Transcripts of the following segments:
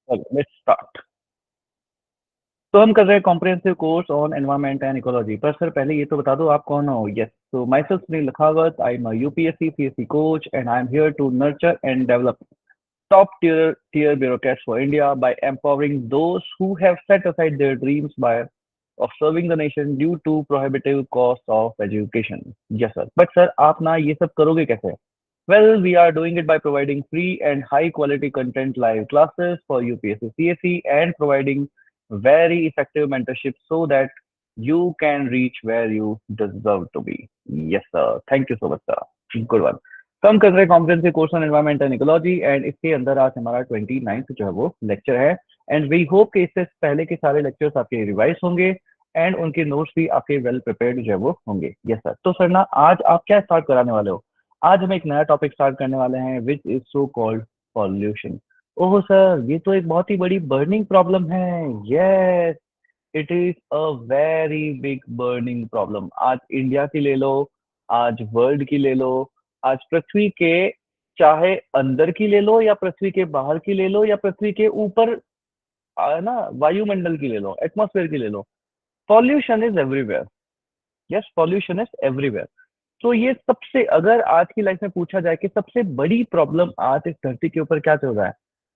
चलो let's start. तो हम कर रहे हैं comprehensive course on environment and ecology. पर सर पहले ये तो बता दो आप कौन हो। Yes, so myself Sunil Lakhawat, I'm a UPSC CSE coach and I'm here to nurture and develop top tier bureaucrats for India by empowering those who have set aside their dreams by of serving the nation due to prohibitive cost of education. Yes sir, but sir आप ना ये सब करोगे कैसे? Well, we are doing it by providing free and high quality content live classes for UPSC CSE and providing very effective mentorship so that you can reach where you deserve to be. Yes, sir. Thank you so much, sir. Good one. तो हम कर रहे हैं comprehensive course on environment and ecology and इसके अंदर आज हमारा 29th जो है वो लेक्चर है। एंड वी होप कि इससे पहले के सारे लेक्चर्स आपके रिवाइज होंगे एंड उनके नोट्स भी आपके वेल प्रिपेयर्ड जो है वो होंगे। Yes sir. तो सर ना आज आप क्या स्टार्ट कराने वाले हो? आज हम एक नया टॉपिक स्टार्ट करने वाले हैं which is so called pollution. Oh sir, ये तो एक बहुत ही बड़ी बर्निंग प्रॉब्लम है। Yes, it is a very big burning problem. आज इंडिया की ले लो, आज वर्ल्ड की ले लो, आज पृथ्वी के चाहे अंदर की ले लो या पृथ्वी के बाहर की ले लो या पृथ्वी के ऊपर ना वायुमंडल की ले लो, एटमॉस्फेयर की ले लो, pollution is everywhere. Yes, pollution is everywhere. तो ये सबसे, अगर आज की लाइफ में पूछा जाए कि सबसे बड़ी प्रॉब्लम आज इस धरती के ऊपर क्या चल रहा है,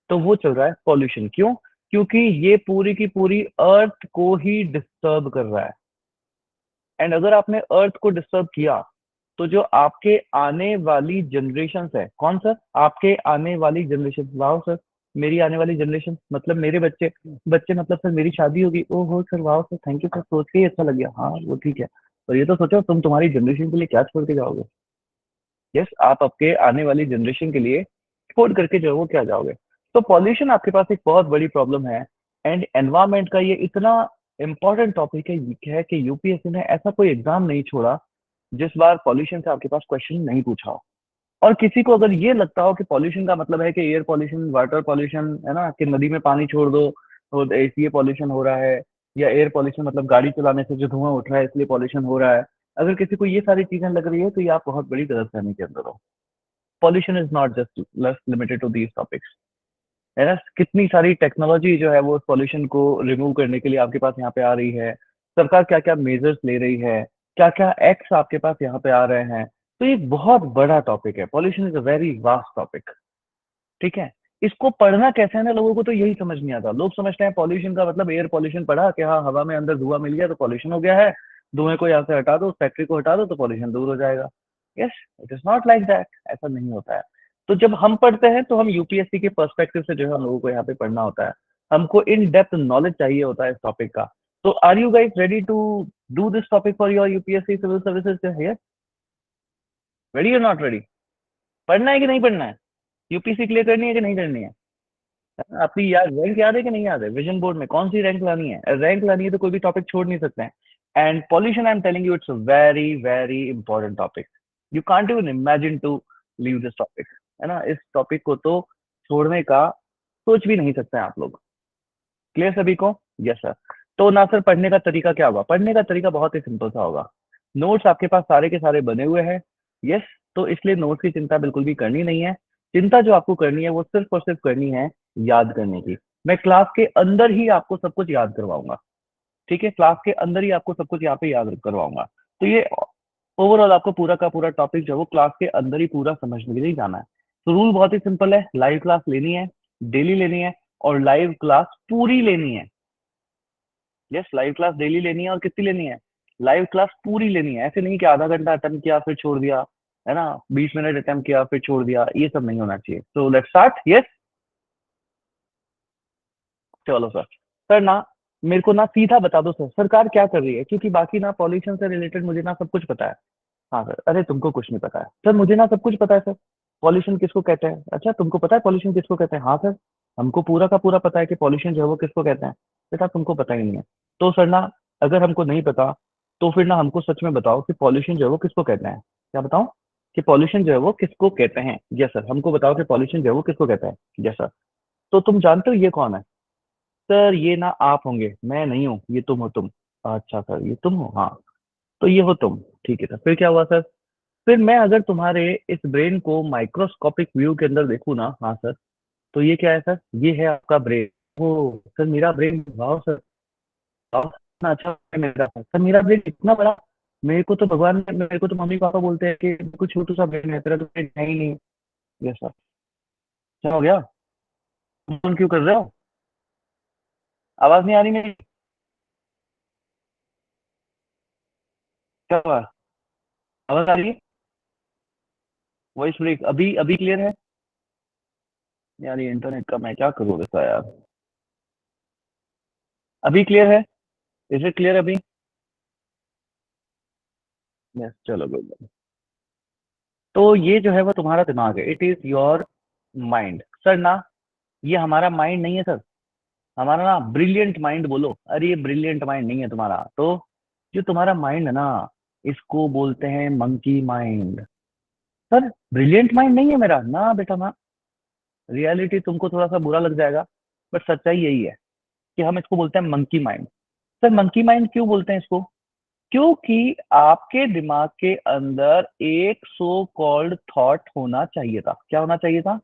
तो वो चल रहा है पॉल्यूशन। क्यों? क्योंकि ये पूरी की पूरी अर्थ को ही डिस्टर्ब कर रहा है। एंड अगर आपने अर्थ को डिस्टर्ब किया तो जो आपके आने वाली जनरेशन है, कौन सर? आपके आने वाली जनरेशन। वाह सर, मेरी आने वाली जनरेशन मतलब मेरे बच्चे, बच्चे मतलब सर मेरी शादी होगी। ओहो सर, वाह सर, थैंक यू सर, सोच के ही अच्छा लग गया। हाँ वो ठीक है, और ये तो सोचो तुम तुम्हारी जनरेशन के लिए क्या छोड़ के जाओगे। यस, आप आपके आने वाली जनरेशन के लिए छोड़ करके जो है वो क्या जाओगे। तो पॉल्यूशन आपके पास एक बहुत बड़ी प्रॉब्लम है। एंड एनवायरमेंट का ये इतना इंपॉर्टेंट टॉपिक है कि यूपीएससी ने ऐसा कोई एग्जाम नहीं छोड़ा जिस बार पॉल्यूशन से आपके पास क्वेश्चन नहीं पूछा हो। और किसी को अगर ये लगता हो कि पॉल्यूशन का मतलब है कि एयर पॉल्यूशन, वाटर पॉल्यूशन, है ना, कि नदी में पानी छोड़ दो तो इसलिए पॉल्यूशन हो रहा है, या एयर पॉल्यूशन मतलब गाड़ी चलाने से जो धुआं उठ रहा है इसलिए पॉल्यूशन हो रहा है, अगर किसी को ये सारी चीजें लग रही है तो ये आप बहुत बड़ी गलतफहमी के अंदर हो। Pollution is not just limited to these topics, है ना। कितनी सारी टेक्नोलॉजी जो है वो पॉल्यूशन को रिमूव करने के लिए आपके पास यहाँ पे आ रही है। सरकार क्या क्या मेजर्स ले रही है, क्या क्या एक्ट्स आपके पास यहाँ पे आ रहे हैं। तो ये एक बहुत बड़ा टॉपिक है। Pollution is a very vast topic. ठीक है, इसको पढ़ना कैसे है ना, लोगों को तो यही समझ नहीं आता। लोग समझते हैं पॉल्यूशन का मतलब एयर पॉल्यूशन पढ़ा कि हाँ हवा में अंदर धुआं मिल गया तो पॉल्यूशन हो गया है, धुएं को यहाँ से हटा दो, फैक्ट्री को हटा दो तो पॉल्यूशन दूर हो जाएगा। Yes, it is not like that, ऐसा नहीं होता है। तो जब हम पढ़ते हैं तो हम यूपीएससी के पर्सपेक्टिव से जो है हम लोगों को यहाँ पे पढ़ना होता है। हमको इन डेप्थ नॉलेज चाहिए होता है इस टॉपिक का। तो are you guys ready to do this topic for your UPSC civil services? Yes, ready और नॉट रेडी? पढ़ना है कि नहीं पढ़ना है? यूपीएससी क्लियर करनी है कि नहीं करनी है? आपकी याद, रैंक याद है कि नहीं याद है? विजन बोर्ड में कौन सी रैंक लानी है? रैंक लानी है तो कोई भी टॉपिक छोड़ नहीं सकते हैं। And pollution, I am telling you, it's very very important topic. You can't even imagine to leave this topic, है ना। इस टॉपिक को तो छोड़ने का सोच भी नहीं सकते हैं आप लोग। क्लियर सभी को? Yes sir. तो ना सर, पढ़ने का तरीका क्या होगा? पढ़ने का तरीका बहुत ही सिंपल सा होगा। नोट्स आपके पास सारे के सारे बने हुए हैं। यस, तो इसलिए नोट्स की चिंता बिल्कुल भी करनी नहीं है। चिंता जो आपको करनी है वो सिर्फ और सिर्फ करनी है याद करने की। मैं क्लास के अंदर ही आपको सब कुछ याद करवाऊंगा। ठीक है, क्लास के अंदर ही आपको सब कुछ यहाँ पे याद करवाऊंगा। तो ये ओवरऑल आपको पूरा का पूरा टॉपिक जो है वो क्लास के अंदर ही पूरा समझने के लिए जाना है। तो रूल बहुत ही सिंपल है, लाइव क्लास लेनी है, डेली लेनी है, और लाइव क्लास पूरी लेनी है। यस, लाइव क्लास डेली लेनी है, और कितनी लेनी है? लाइव क्लास पूरी लेनी है। ऐसे नहीं कि आधा घंटा अटेम्प्ट किया फिर छोड़ दिया, है ना, 20 मिनट अटेम्प्ट किया फिर छोड़ दिया, ये सब नहीं होना चाहिए। तो लेट्स स्टार्ट। यस, चलो सर। सर ना, मेरे को ना सीधा बता दो सर, सरकार क्या कर रही है, क्योंकि बाकी ना पॉल्यूशन से रिलेटेड मुझे ना सब कुछ पता है। हाँ सर, अरे तुमको कुछ नहीं पता है सर, मुझे ना सब कुछ पता है सर। पॉल्यूशन किसको कहते हैं? अच्छा, तुमको पता है पॉल्यूशन किसको कहते हैं? हाँ सर, हमको पूरा का पूरा पता है कि पॉल्यूशन जो है वो किसको कहते हैं। बेटा तुमको पता ही नहीं है। तो सर ना, अगर हमको नहीं पता तो फिर ना हमको सच में बताओ कि पॉल्यूशन जो है वो किसको कहते हैं। क्या बताओ? कि पॉल्यूशन जो है वो किसको कहते हैं। यस सर, हमको बताओ कि पॉल्यूशन जो है वो किसको कहते हैं। Yes sir. तो तुम जानते हो ये कौन है? सर ये ना आप होंगे, मैं नहीं हूँ, ये तुम हो, तुम। अच्छा सर, ये तुम हो, हाँ। तो ये हो तुम, ठीक है सर। फिर क्या हुआ सर? फिर मैं अगर तुम्हारे इस ब्रेन को माइक्रोस्कोपिक व्यू के अंदर देखूँ ना, हाँ सर, तो ये क्या है सर? ये है आपका ब्रेन। ओ सर, मेरा ब्रेन, वाह सर, वाह, इतना अच्छा है मेरा सर, मेरा ब्रेन इतना बड़ा। मेरे को तो मम्मी पापा बोलते हैं कि कुछ छोटू सा ब्रेन है तेरा, तो ब्रेन है ही नहीं। ये सर, क्या हो गया? तुम क्यों कर रहे हो? आवाज नहीं आ रही मेरी? क्या हुआ? आवाज आ रही है? वॉइस ब्रेक, अभी अभी क्लियर है? यार ये इंटरनेट का मैं क्या करूँ वैसा यार। अभी क्लियर है? इज इट क्लियर अभी? यस, चलो गुड। तो ये जो है वो तुम्हारा दिमाग है, it is your mind sir ना। ये हमारा माइंड नहीं है सर। हमारा ना ब्रिलियंट माइंड बोलो, अरे ये ब्रिलियंट माइंड नहीं है तुम्हारा तो। जो तुम्हारा माइंड है ना, इसको बोलते हैं monkey mind. Sir brilliant mind नहीं है मेरा ना बेटा ना। रियलिटी तुमको थोड़ा सा बुरा लग जाएगा, बट सच्चाई यही है कि हम इसको बोलते हैं monkey mind. Sir monkey mind क्यों बोलते हैं इसको? क्योंकि आपके दिमाग के अंदर एक सो कॉल्ड थॉट होना चाहिए था। क्या होना चाहिए था?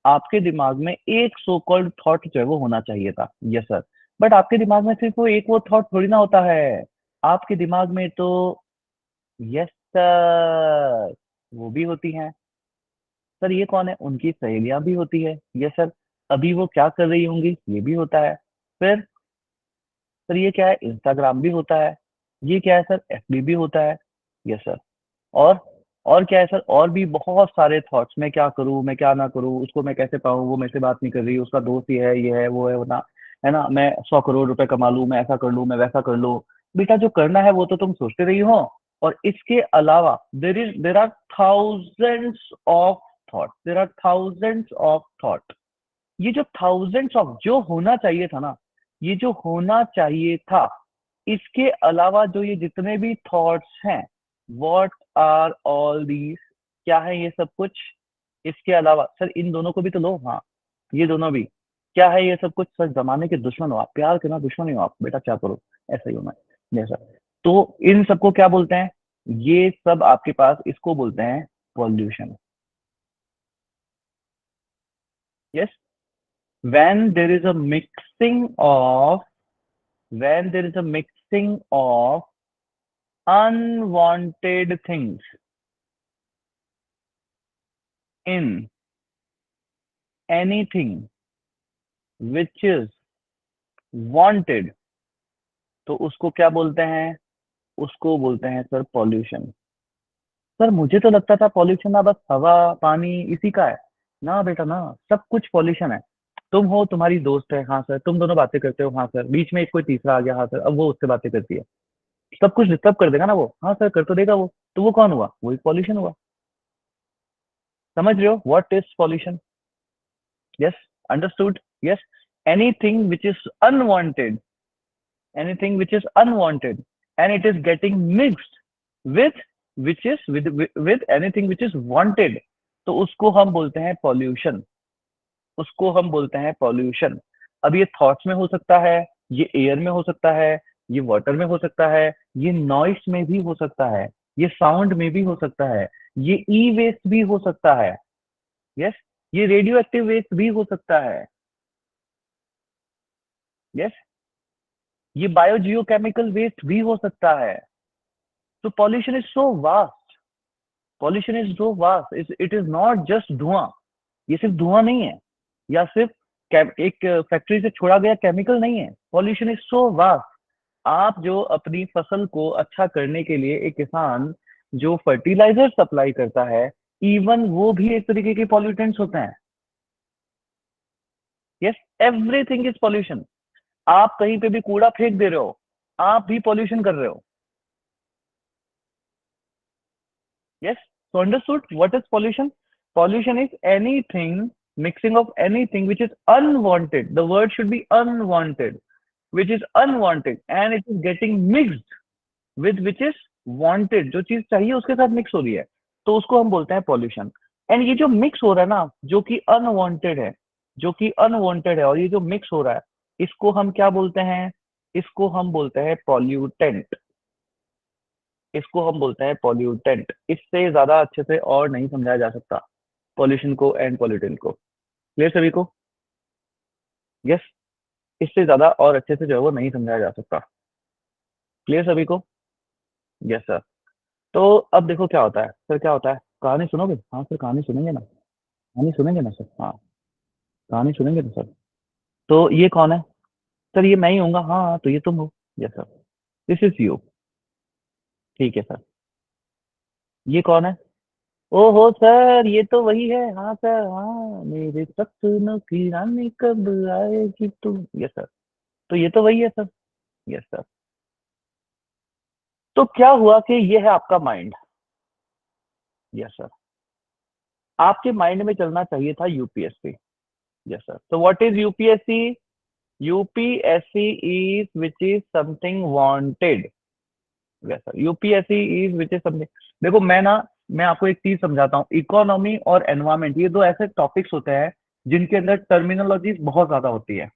आपके दिमाग में एक सो कॉल्ड थॉट जो है वो होना चाहिए था। Yes sir. बट आपके दिमाग में सिर्फ वो एक वो थॉट थोड़ी ना होता है। आपके दिमाग में तो, यस सर, वो भी होती हैं। सर ये कौन है? उनकी सहेलियां भी होती है। Yes sir. अभी वो क्या कर रही होंगी, ये भी होता है। फिर सर ये क्या है? इंस्टाग्राम भी होता है। ये क्या है सर? एफबी भी होता है। Yes sir. और और क्या है सर? और भी बहुत सारे थॉट्स, मैं क्या करूं, मैं क्या ना करूं, उसको मैं कैसे पाऊं, वो मेरे से बात नहीं कर रही, उसका दोस्त ये है वो है वो ना, है ना, मैं 100 करोड़ रुपए कमा लूं, मैं ऐसा कर लूं, मैं वैसा कर लूं। बेटा जो करना है वो तो तुम सोचते रही हो। और इसके अलावा there are thousands of thought, there are thousands of thought. ये जो थाउजेंड्स ऑफ जो होना चाहिए था ना, ये जो होना चाहिए था, इसके अलावा जो ये जितने भी थॉट्स हैं, व्हाट आर ऑल दीज? क्या है ये सब कुछ? इसके अलावा सर इन दोनों को भी तो लो, हाँ, ये दोनों भी। क्या है ये सब कुछ? सर जमाने के दुश्मन हो आप, प्यार के ना दुश्मन ही हो आप बेटा, क्या करो, ऐसा ही हो मैं। जैसा, तो इन सबको क्या बोलते हैं? ये सब आपके पास, इसको बोलते हैं pollution. Yes. when there is a mixing of when there is a mixing of unwanted things in anything which is wanted, तो उसको क्या बोलते हैं? उसको बोलते हैं सर पॉल्यूशन। सर मुझे तो लगता था पॉल्यूशन ना बस हवा पानी इसी का है। ना बेटा ना, सब कुछ पॉल्यूशन है। तुम हो, तुम्हारी दोस्त है, हाँ सर, तुम दोनों बातें करते हो, हाँ सर, बीच में एक कोई तीसरा आ गया, हाँ सर, अब वो उससे बातें करती है। सब कुछ डिस्टर्ब कर देगा ना वो, हाँ सर, कर तो देगा वो। तो वो कौन हुआ? वही पॉल्यूशन हुआ। समझ रहे हो what is pollution? Yes, understood. Yes, anything which is unwanted, anything which is unwanted and it is getting mixed with which is with anything which is wanted, तो उसको हम बोलते हैं पॉल्यूशन। उसको हम बोलते हैं पॉल्यूशन। अब ये थॉट्स में हो सकता है, ये एयर में हो सकता है, ये वाटर में हो सकता है, ये नॉइस में भी हो सकता है, ये साउंड में भी हो सकता है, ये ई वेस्ट भी हो सकता है। यस, ये रेडियो एक्टिव वेस्ट भी हो सकता है। यस, ये बायो जियो केमिकल वेस्ट भी हो सकता है। तो pollution is so vast, pollution is so vast, it is not just धुआं। ये सिर्फ धुआं नहीं है, या सिर्फ एक फैक्ट्री से छोड़ा गया केमिकल नहीं है। Pollution is so vast. आप जो अपनी फसल को अच्छा करने के लिए एक किसान जो फर्टिलाइजर सप्लाई करता है, इवन वो भी एक तरीके के पॉल्यूटेंट्स होते हैं। Yes, everything is pollution. आप कहीं पे भी कूड़ा फेंक दे रहे हो, आप भी पॉल्यूशन कर रहे हो। Yes. So understood what is pollution? Pollution is anything, mixing of anything which is unwanted. The word should be unwanted, which is unwanted, and it is getting mixed with which is wanted. जो चीज चाहिए उसके साथ mix हो रही है, तो उसको हम बोलते हैं पॉल्यूशन। एंड ये जो मिक्स हो रहा है ना, जो कि अनवांटेड है, जो कि अनवांटेड है, और ये जो मिक्स हो रहा है, इसको हम क्या बोलते हैं? इसको हम बोलते हैं पॉल्यूटेंट। इसको हम बोलते हैं पॉल्यूटेंट। इससे ज्यादा अच्छे से और नहीं समझाया जा सकता पॉल्यूशन को एंड पॉल्यूटेंट को। क्लियर सभी को? यस। इससे ज्यादा और अच्छे से जो है वो नहीं समझाया जा सकता। क्लियर सभी को? Yes sir. तो अब देखो क्या होता है सर, क्या होता है, कहानी सुनोगे? हाँ सर, कहानी सुनेंगे ना, कहानी सुनेंगे ना सर? हाँ, कहानी सुनेंगे ना सर? तो ये कौन है सर? ये मैं ही हूँगा। हाँ हाँ, तो ये तुम हो। Yes sir, this is you. ठीक है सर। ये कौन है? ओहो सर, ये तो वही है। हाँ सर, हाँ, मेरे सपनों की रानी कब आएगी तुम। यस सर, तो ये तो वही है सर। Yes sir. तो क्या हुआ कि ये है आपका माइंड। यस सर, आपके माइंड में चलना चाहिए था यूपीएससी। यस सर, तो what is UPSC? UPSC is which is something wanted. Yes sir, UPSC is which is something. देखो मैं आपको एक चीज समझाता हूँ। इकोनॉमी और एनवायरमेंट, ये दो ऐसे टॉपिक्स होते हैं जिनके अंदर टर्मिनोलॉजीज बहुत ज्यादा होती है।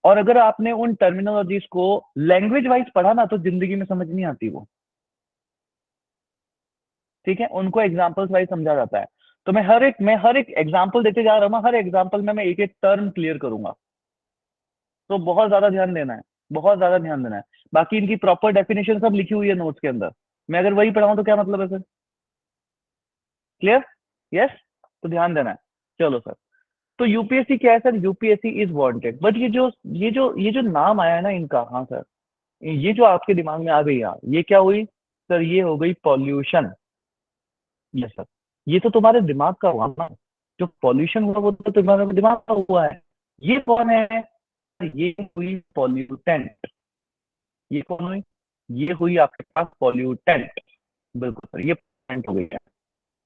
और अगर आपने उन टर्मिनोलॉजीज को लैंग्वेज वाइज पढ़ा ना, तो जिंदगी में समझ नहीं आती वो। ठीक है, उनको एग्जाम्पल्स वाइज समझा जाता है। तो मैं हर एक एग्जाम्पल देते जा रहा हूँ। हर एग्जाम्पल में मैं एक एक टर्म क्लियर करूंगा। तो बहुत ज्यादा ध्यान देना है, बहुत ज्यादा ध्यान देना है। बाकी इनकी प्रॉपर डेफिनेशन सब लिखी हुई है नोट्स के अंदर। मैं अगर वही पढ़ाऊं तो क्या मतलब है सर? क्लियर? यस। तो ध्यान देना है। चलो सर। तो यूपीएससी क्या है sir? UPSC is wanted, but ये जो नाम आया है ना इनका, हाँ सर, ये जो आपके दिमाग में आ गई यार, ये क्या हुई सर? ये हो गई पॉल्यूशन। यस सर, ये तो तुम्हारे दिमाग का हुआ ना। जो पॉल्यूशन हुआ वो तो तुम्हारे दिमाग का हुआ है। ये कौन है? ये हुई पॉल्यूटेंट। ये कौन हुई? ये हुई आपके पास पॉल्यूटेंट। बिल्कुल सर, ये पॉल्यूटेंट हो गई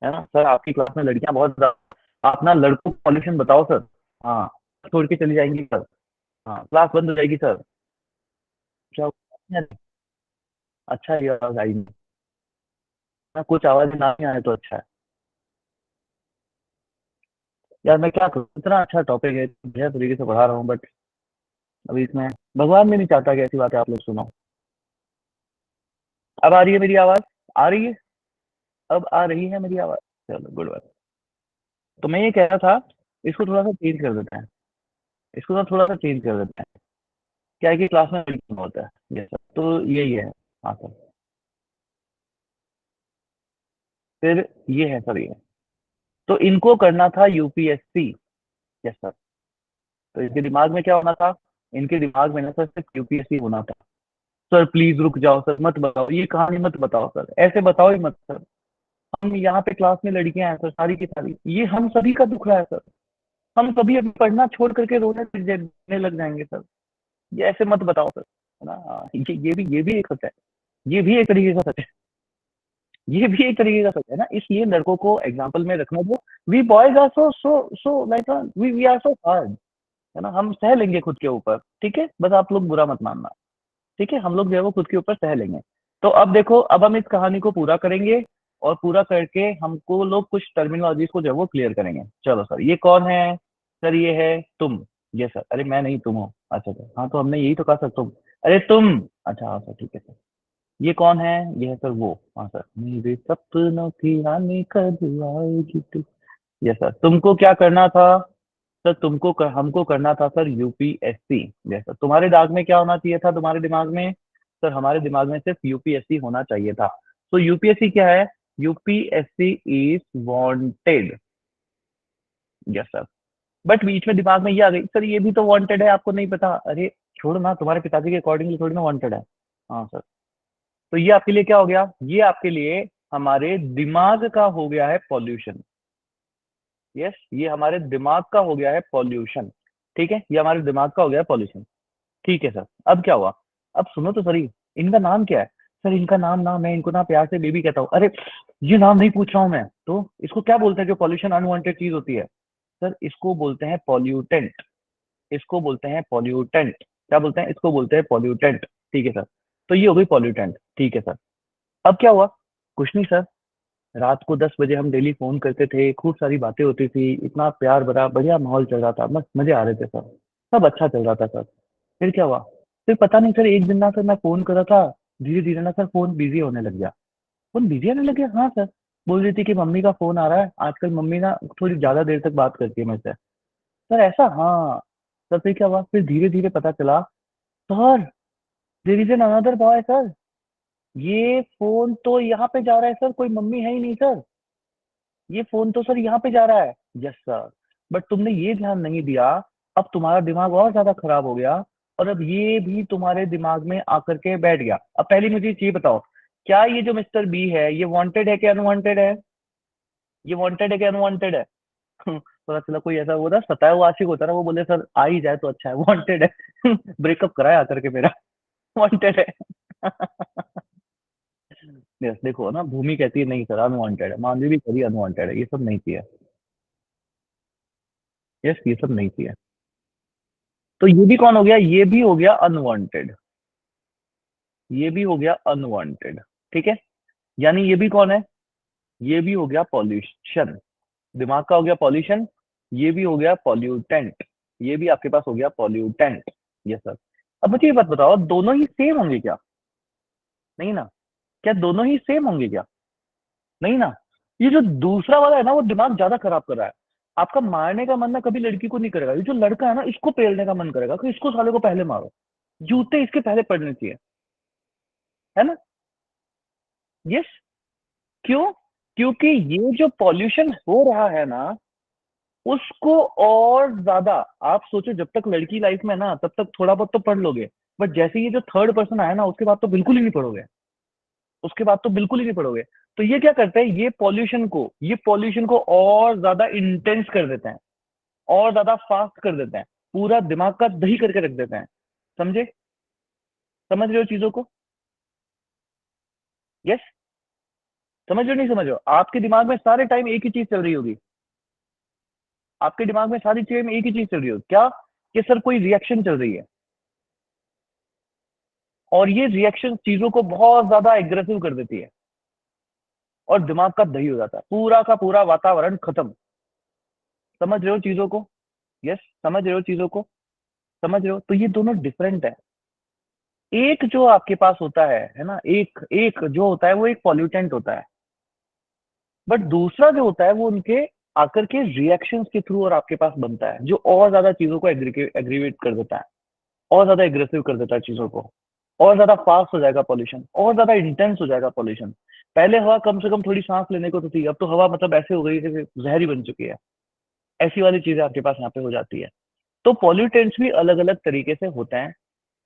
है ना सर? आपकी क्लास में लड़कियां बहुत ज्यादा, आप ना लड़कों को पॉल्यूशन बताओ सर। हाँ, छोड़ के चली जाएंगी सर। हाँ, क्लास बंद हो जाएगी सर। क्या हुआ? अच्छा, ये आवाज आई नहीं। हाँ, कुछ आवाज ना ही आए तो अच्छा है। यार मैं क्या करूँ, इतना अच्छा टॉपिक है, बढ़िया तरीके से पढ़ा रहा हूँ, बट अभी इसमें भगवान भी नहीं चाहता कि ऐसी बातें आप लोग सुनो। अब आ रही है मेरी आवाज? आ रही है? अब आ रही है मेरी आवाज? चलो, गुड बात। तो मैं ये कह रहा था, इसको थोड़ा सा चेंज कर देते हैं। इसको ना थोड़ा सा चेंज कर देते हैं। क्या है कि क्लास में मीटिंग होता है। ये सब तो यही है। हाँ सर। फिर ये है सर, ये तो इनको करना था यूपीएससी। Yes sir. तो इनके दिमाग में क्या होना था? इनके दिमाग में ना सर सिर्फ यूपीएससी होना था। सर प्लीज रुक जाओ सर, मत बताओ ये कहानी, मत बताओ सर, ऐसे बताओ ही मत सर। हम यहाँ पे क्लास में लड़कियां हैं सर, सारी की सारी, ये हम सभी का दुख रहा है सर। हम सभी अभी पढ़ना छोड़ करके रोने लग जाएंगे सर। ये ऐसे मत बताओ सर, है ना? हाँ, ये भी एक सच है। ये भी एक तरीके का सच है। ये भी एक तरीके का सच है ना, इसलिए लड़कों को एग्जाम्पल में रखना दो। We boys are so so so like, we are so hard, है ना? हम सह लेंगे खुद के ऊपर, ठीक है? बस आप लोग बुरा मत मानना। ठीक है, हम लोग जो है वो खुद के ऊपर सह लेंगे। तो अब देखो, अब हम इस कहानी को पूरा करेंगे, और पूरा करके हमको लोग कुछ टर्मिनोलॉजी को जो है वो क्लियर करेंगे। चलो सर, ये कौन है सर? ये है तुम। ये सर, अरे मैं नहीं, तुम हो। अच्छा सर, हाँ तो हमने यही तो कहा सर, तुम। अरे तुम। अच्छा हाँ सर, ठीक है सर। ये कौन है? ये है सर वो। हाँ सर, मेरे सपनों की रानी कब आएगी तू। यस सर, तुमको क्या करना था सर? हमको करना था सर यूपीएससी। जैसा तुम्हारे दिमाग में क्या होना चाहिए था? तुम्हारे दिमाग में सर, हमारे दिमाग में सिर्फ यूपीएससी होना चाहिए था। तो यूपीएससी क्या है? UPSC is wanted. Yes sir. But बीच में दिमाग में ये आ गई सर, ये भी तो वांटेड है, आपको नहीं पता? अरे छोड़ो ना, तुम्हारे पिताजी के अकॉर्डिंगली थोड़ी ना वांटेड है। हाँ सर। तो ये आपके लिए क्या हो गया? ये आपके लिए हमारे दिमाग का हो गया है पॉल्यूशन। यस, ये हमारे दिमाग का हो गया है पॉल्यूशन। ठीक है, ये हमारे दिमाग का हो गया है पॉल्यूशन। ठीक है सर। अब क्या हुआ? अब सुनो तो सही, इनका नाम क्या है सर? इनका नाम ना, मैं इनको ना प्यार से बेबी कहता हूँ। अरे ये नाम नहीं पूछ रहा हूँ मैं तो। इसको क्या बोलते हैं जो पॉल्यूशन अनवांटेड चीज होती है? सर इसको बोलते हैं पॉल्यूटेंट। इसको बोलते हैं पॉल्यूटेंट। क्या बोलते हैं? इसको बोलते हैं पॉल्यूटेंट। ठीक है सर। तो ये हो गई पॉल्यूटेंट। ठीक है सर। अब क्या हुआ? कुछ नहीं सर, रात को 10 बजे हम डेली फोन करते थे, खूब सारी बातें होती थी, इतना प्यार भरा बढ़िया माहौल चल रहा था, बस मजे आ रहे थे सर। सब अच्छा चल रहा था सर। फिर क्या हुआ? फिर पता नहीं सर, एक दिन ना सर मैं फोन कर रहा था, धीरे धीरे ना सर फोन बिजी होने लग गया। फोन बिजी होने लग गया, हाँ सर। बोल रही थी कि मम्मी का फोन आ रहा है, आजकल मम्मी ना थोड़ी ज्यादा देर तक बात करती है मेरे से। सर ऐसा? हाँ। सर फिर क्या हुआ, फिर धीरे धीरे पता चला, sir there is an another boy sir, ये फोन तो यहाँ पे जा रहा है सर, कोई मम्मी है ही नहीं सर, ये फोन तो सर यहाँ पे जा रहा है। यस सर, बट तुमने ये ध्यान नहीं दिया, अब तुम्हारा दिमाग और ज्यादा खराब हो गया, और अब ये भी तुम्हारे दिमाग में आकर के बैठ गया। अब पहली मुझे ये बताओ, क्या ये जो मिस्टर बी है ये वांटेड है कि अनवांटेड है? ये वांटेड है कि अनवांटेड है? पता चला कोई ऐसा वो था सताया हुआ आशिक होता है ना, वो बोले सर आ ही जाए तो अच्छा है, वांटेड है। ब्रेकअप कराया आकर के मेरा, वांटेड है। यस, देखो ना, भूमि कहती है नहीं सर अनवांटेड है, मानवी भी करी अनवांटेड है, ये सब नहीं चाहिए। यस, ये सब नहीं चाहिए। तो ये भी कौन हो गया, ये भी हो गया अनवांटेड, ये भी हो गया अनवांटेड। ठीक है, यानी ये भी कौन है, ये भी हो गया पॉल्यूशन, दिमाग का हो गया पॉल्यूशन, ये भी हो गया पॉल्यूटेंट, ये भी आपके पास हो गया पॉल्यूटेंट। Yes sir. अब मुझे ये बात बताओ, दोनों ही सेम होंगे क्या? नहीं ना। क्या दोनों ही सेम होंगे क्या? नहीं ना। ये जो दूसरा वाला है ना, वो दिमाग ज्यादा खराब कर रहा है। आपका मारने का मन ना कभी लड़की को नहीं करेगा, ये जो लड़का है ना इसको पेलने का मन करेगा कि इसको साले को पहले मारो, जूते इसके पहले पड़ने चाहिए, है ना? यस। क्यों? क्योंकि ये जो पॉल्यूशन हो रहा है ना, उसको और ज्यादा, आप सोचो जब तक लड़की लाइफ में ना तब तक थोड़ा बहुत तो पढ़ लोगे, बट जैसे ये जो थर्ड पर्सन आया ना उसके बाद तो बिल्कुल ही नहीं पढ़ोगे, उसके बाद तो बिल्कुल ही नहीं पढ़ोगे। तो ये क्या करते हैं, ये पॉल्यूशन को और ज्यादा इंटेंस कर देते हैं, और ज्यादा फास्ट कर देते हैं, पूरा दिमाग का दही करके रख देते हैं। समझे? समझ रहे हो चीजों को? यस। समझ रहे हो नहीं समझ रहे हो? आपके दिमाग में सारे टाइम एक ही चीज चल रही होगी, आपके दिमाग में सारी चीजें में एक ही चीज चल रही हो क्या, कि सर कोई रिएक्शन चल रही है, और ये रिएक्शन चीजों को बहुत ज्यादा एग्रेसिव कर देती है, और दिमाग का दही हो जाता है, पूरा का पूरा वातावरण खत्म। समझ रहे हो चीजों को? यस। समझ रहे हो चीजों को? समझ रहे हो? तो ये दोनों डिफरेंट है। एक जो आपके पास होता है ना, एक एक जो होता है वो एक पॉल्यूटेंट होता है, बट दूसरा जो होता है वो उनके आकर के रिएक्शंस के थ्रू और आपके पास बनता है, जो और ज्यादा चीजों को एग्रीवेट कर देता है, और ज्यादा एग्रेसिव कर देता है चीजों को, और ज्यादा फास्ट हो जाएगा पॉल्यूशन, और ज्यादा इंटेंस हो जाएगा पॉल्यूशन। पहले हवा कम से कम थोड़ी सांस लेने को तो थी, अब तो हवा मतलब ऐसे हो गई जैसे जहर ही बन चुकी है। ऐसी वाली चीजें आपके पास यहाँ पे हो जाती है। तो पॉल्यूटेंट्स भी अलग अलग तरीके से होते हैं,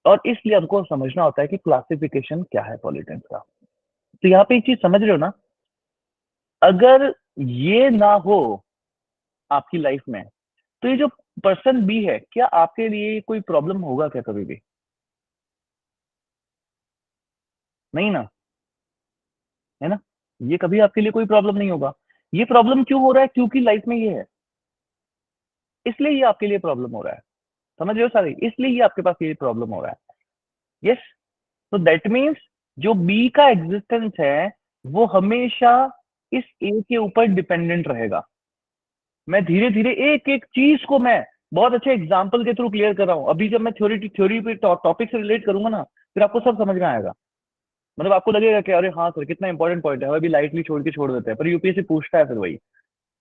और इसलिए हमको समझना होता है कि क्लासिफिकेशन क्या है पॉल्यूटेंट्स का। तो यहाँ पे एक चीज समझ रहे हो ना, अगर ये ना हो आपकी लाइफ में, तो ये जो पर्सन बी है, क्या आपके लिए कोई प्रॉब्लम होगा क्या कभी भी? नहीं ना, है ना? ये कभी आपके लिए कोई प्रॉब्लम नहीं होगा। ये प्रॉब्लम क्यों हो रहा है? क्योंकि लाइफ में ये है, इसलिए ये आपके लिए प्रॉब्लम हो रहा है। समझ रहे हो सारे? इसलिए ये आपके पास ये प्रॉब्लम हो रहा है। यस। तो दैट मीन्स जो बी का एग्जिस्टेंस है वो हमेशा इस ए के ऊपर डिपेंडेंट रहेगा। मैं धीरे धीरे एक एक चीज को मैं बहुत अच्छे एग्जाम्पल के थ्रू क्लियर कर रहा हूँ। अभी जब मैं थ्योरी पे टॉपिक से रिलेट करूंगा ना, फिर आपको सब समझ में आएगा। मतलब आपको लगेगा कि अरे हाँ सर कितना इंपॉर्टेंट पॉइंट है, अभी लाइटली छोड़ के छोड़ देते हैं, पर यूपीएससी पूछता है फिर वही,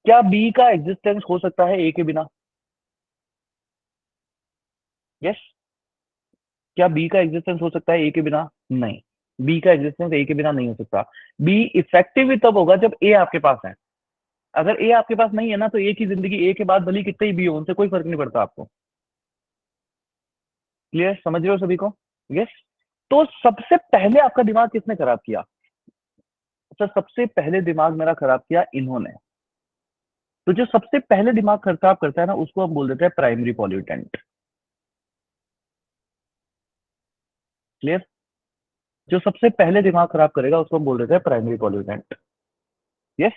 क्या बी का एग्जिस्टेंस हो सकता है ए के बिना? यस। क्या बी का एग्जिस्टेंस हो सकता है ए के बिना? नहीं। बी का एग्जिस्टेंस ए के बिना नहीं हो सकता। बी इफेक्टिव भी तब होगा जब ए आपके पास है। अगर ए आपके पास नहीं है ना, तो ए की जिंदगी, ए के बाद भली कितने ही बी हो, उनसे कोई फर्क नहीं पड़ता आपको। क्लियर? समझ रहे हो सभी को? यस। तो सबसे पहले आपका दिमाग किसने खराब किया? सर सबसे पहले दिमाग मेरा खराब किया इन्होंने। तो जो सबसे पहले दिमाग खराब करता है ना, उसको हम बोल देते हैं प्राइमरी पॉल्यूटेंट। क्लियर? जो सबसे पहले दिमाग खराब करेगा उसको हम बोल देते हैं प्राइमरी पॉल्यूटेंट। यस।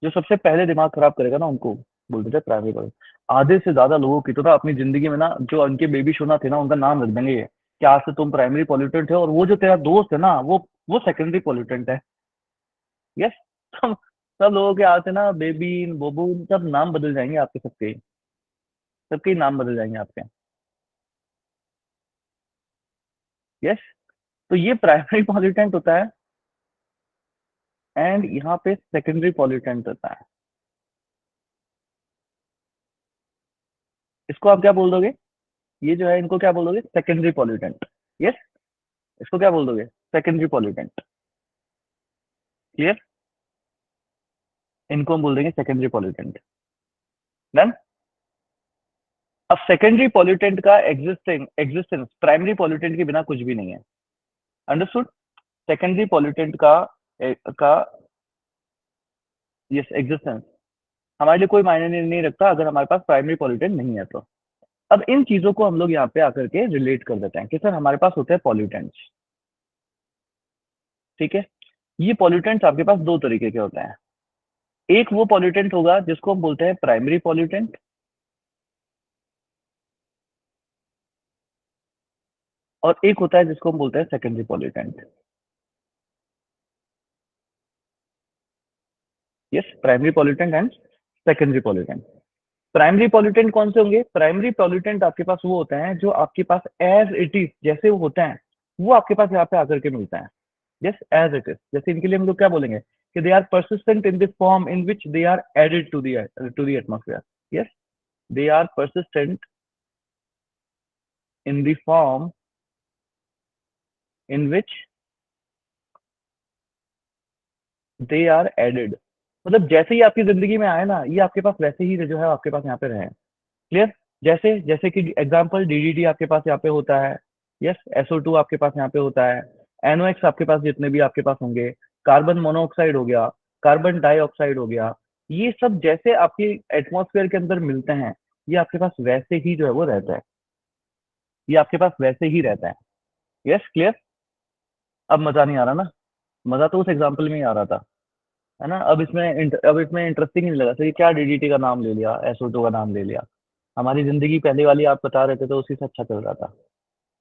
जो सबसे पहले दिमाग खराब करेगा ना, उनको बोल देते हैं प्राइमरी पॉल्यूटेंट। आधे से ज्यादा लोगों की तो ना अपनी जिंदगी में ना, जो उनके बेबी शोना थे ना, उनका नाम रख देंगे ये, कि आज से तुम प्राइमरी पॉल्यूटेंट है, और वो जो तेरा दोस्त है ना, वो सेकेंडरी पॉल्यूटेंट है। यस। सब सब लोगों के आज से ना बेबी बोबू सब नाम बदल जाएंगे आपके, सबके सबके नाम बदल जाएंगे आपके। यस। तो ये प्राइमरी पॉल्यूटेंट होता है, एंड यहाँ पे सेकेंडरी पॉल्यूटेंट होता है। इसको आप क्या बोल दोगे? ये जो है इनको क्या बोल दोगे? Secondary pollutant. यस, इसको क्या बोल दोगे? Secondary pollutant. क्लियर? इनको हम बोल देंगे सेकेंडरी पॉल्यूटेंट। डन। अब सेकेंडरी पॉल्यूटेंट का एग्जिस्टेंस प्राइमरी पॉल्यूटेंट के बिना कुछ भी नहीं है। अंडरस्टूड? सेकेंडरी पॉल्यूटेंट का यस एग्जिस्टेंस हमारे लिए कोई मायने नहीं रखता अगर हमारे पास प्राइमरी पॉल्यूटेंट नहीं है तो। अब इन चीजों को हम लोग यहाँ पे आकर के रिलेट कर देते हैं कि सर हमारे पास होते हैं पॉल्यूटेंट्स। ठीक है, ये पॉल्यूटेंट्स आपके पास दो तरीके के होते हैं। एक वो पॉल्यूटेंट होगा जिसको हम बोलते हैं प्राइमरी पॉल्यूटेंट, और एक होता है जिसको हम बोलते हैं secondary pollutant. Yes, primary pollutant and secondary pollutant. Primary pollutant कौन से होंगे? प्राइमरी पॉल्यूटेंट आपके पास वो होते हैं जो आपके पास एज इट इज जैसे वो होते हैं वो आपके पास यहाँ पे आकर के मिलता है। Yes, as it is. जैसे इनके लिए हम लोग क्या बोलेंगे कि they are persistent in the form in which they are added to the atmosphere. Yes, they are persistent in the form in which they are added। मतलब जैसे ही आपकी जिंदगी में आए ना ये आपके पास वैसे ही जो है आपके पास यहाँ पे रहे। क्लियर? जैसे जैसे कि एग्जांपल डीडीटी आपके पास यहाँ पे होता है। यस, SO2 आपके पास यहाँ पे होता है। NOx आपके पास जितने भी आपके पास होंगे, कार्बन मोनोऑक्साइड हो गया, कार्बन डाइऑक्साइड हो गया, ये सब जैसे आपके एटमॉस्फेयर के अंदर मिलते हैं ये आपके पास वैसे ही जो है वो रहता है। ये आपके पास वैसे ही रहता है। Yes, clear? अब मजा नहीं आ रहा ना? मजा तो उस एग्जाम्पल में ही आ रहा था, है ना? अब इसमें इंटरेस्टिंग नहीं लगा सर, ये क्या डीडीटी का नाम ले लिया, SO2 का नाम ले लिया। हमारी जिंदगी पहले वाली आप बता रहे थे तो उसी से अच्छा चल रहा था।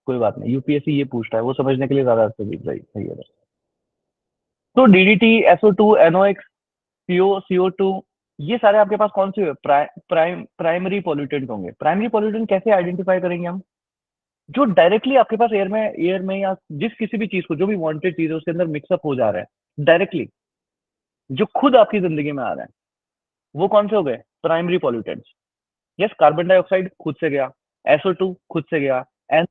कोई बात नहीं, यूपीएससी ये पूछता है वो समझने के लिए ज्यादा सही सही सही है। तो डीडीटी, SO2, NOx, CO2, ये सारे आपके पास कौन से प्राइमरी पॉल्यूटेंट होंगे। प्राइमरी पॉल्यूटेंट कैसे आइडेंटिफाई करेंगे हम? जो डायरेक्टली आपके पास एयर में या जिस किसी भी चीज को जो भी वांटेड चीज है उसके अंदर मिक्सअप हो जा रहा है डायरेक्टली, जो खुद आपकी जिंदगी में आ रहा है, वो कौन से हो गए? Primary pollutants. Yes, carbon dioxide खुद से गया, SO2 खुद से गया, एन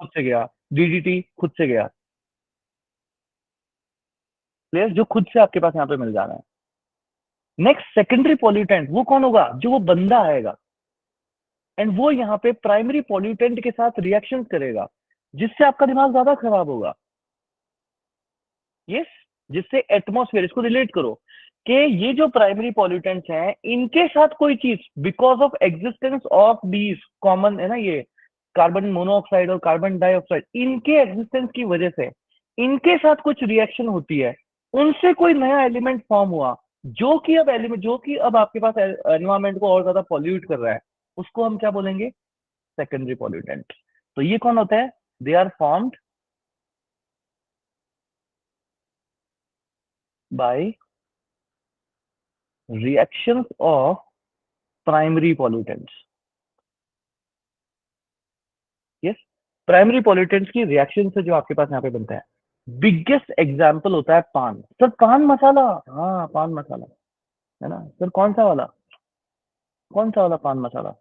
खुद से गया, डीडीटी खुद से गया। प्लेस जो खुद से आपके पास यहाँ पे मिल जाना है। नेक्स्ट सेकेंडरी पॉल्यूटेंट वो कौन होगा? जो वो बंदा आएगा एंड वो यहाँ पे प्राइमरी पॉल्यूटेंट के साथ रिएक्शन करेगा जिससे आपका दिमाग ज्यादा खराब होगा। यस, जिससे एटमॉस्फेयर, इसको रिलेट करो कि ये जो प्राइमरी पॉल्यूटेंट्स हैं इनके साथ कोई चीज because of existence of these common है ना, ये कार्बन मोनोऑक्साइड और कार्बन डाइऑक्साइड, इनके एग्जिस्टेंस की वजह से इनके साथ कुछ रिएक्शन होती है, उनसे कोई नया एलिमेंट फॉर्म हुआ जो कि अब आपके पास एनवायरमेंट को और ज्यादा पॉल्यूट कर रहा है, उसको हम क्या बोलेंगे? Secondary pollutant. तो ये कौन होता है? They are formed by reactions of primary pollutants। Yes, primary pollutants की रिएक्शन से जो आपके पास यहाँ पे बनता है, बिगेस्ट एग्जाम्पल होता है पान। सर पान मसाला, हाँ पान मसाला, है ना सर? कौन सा वाला पान मसाला?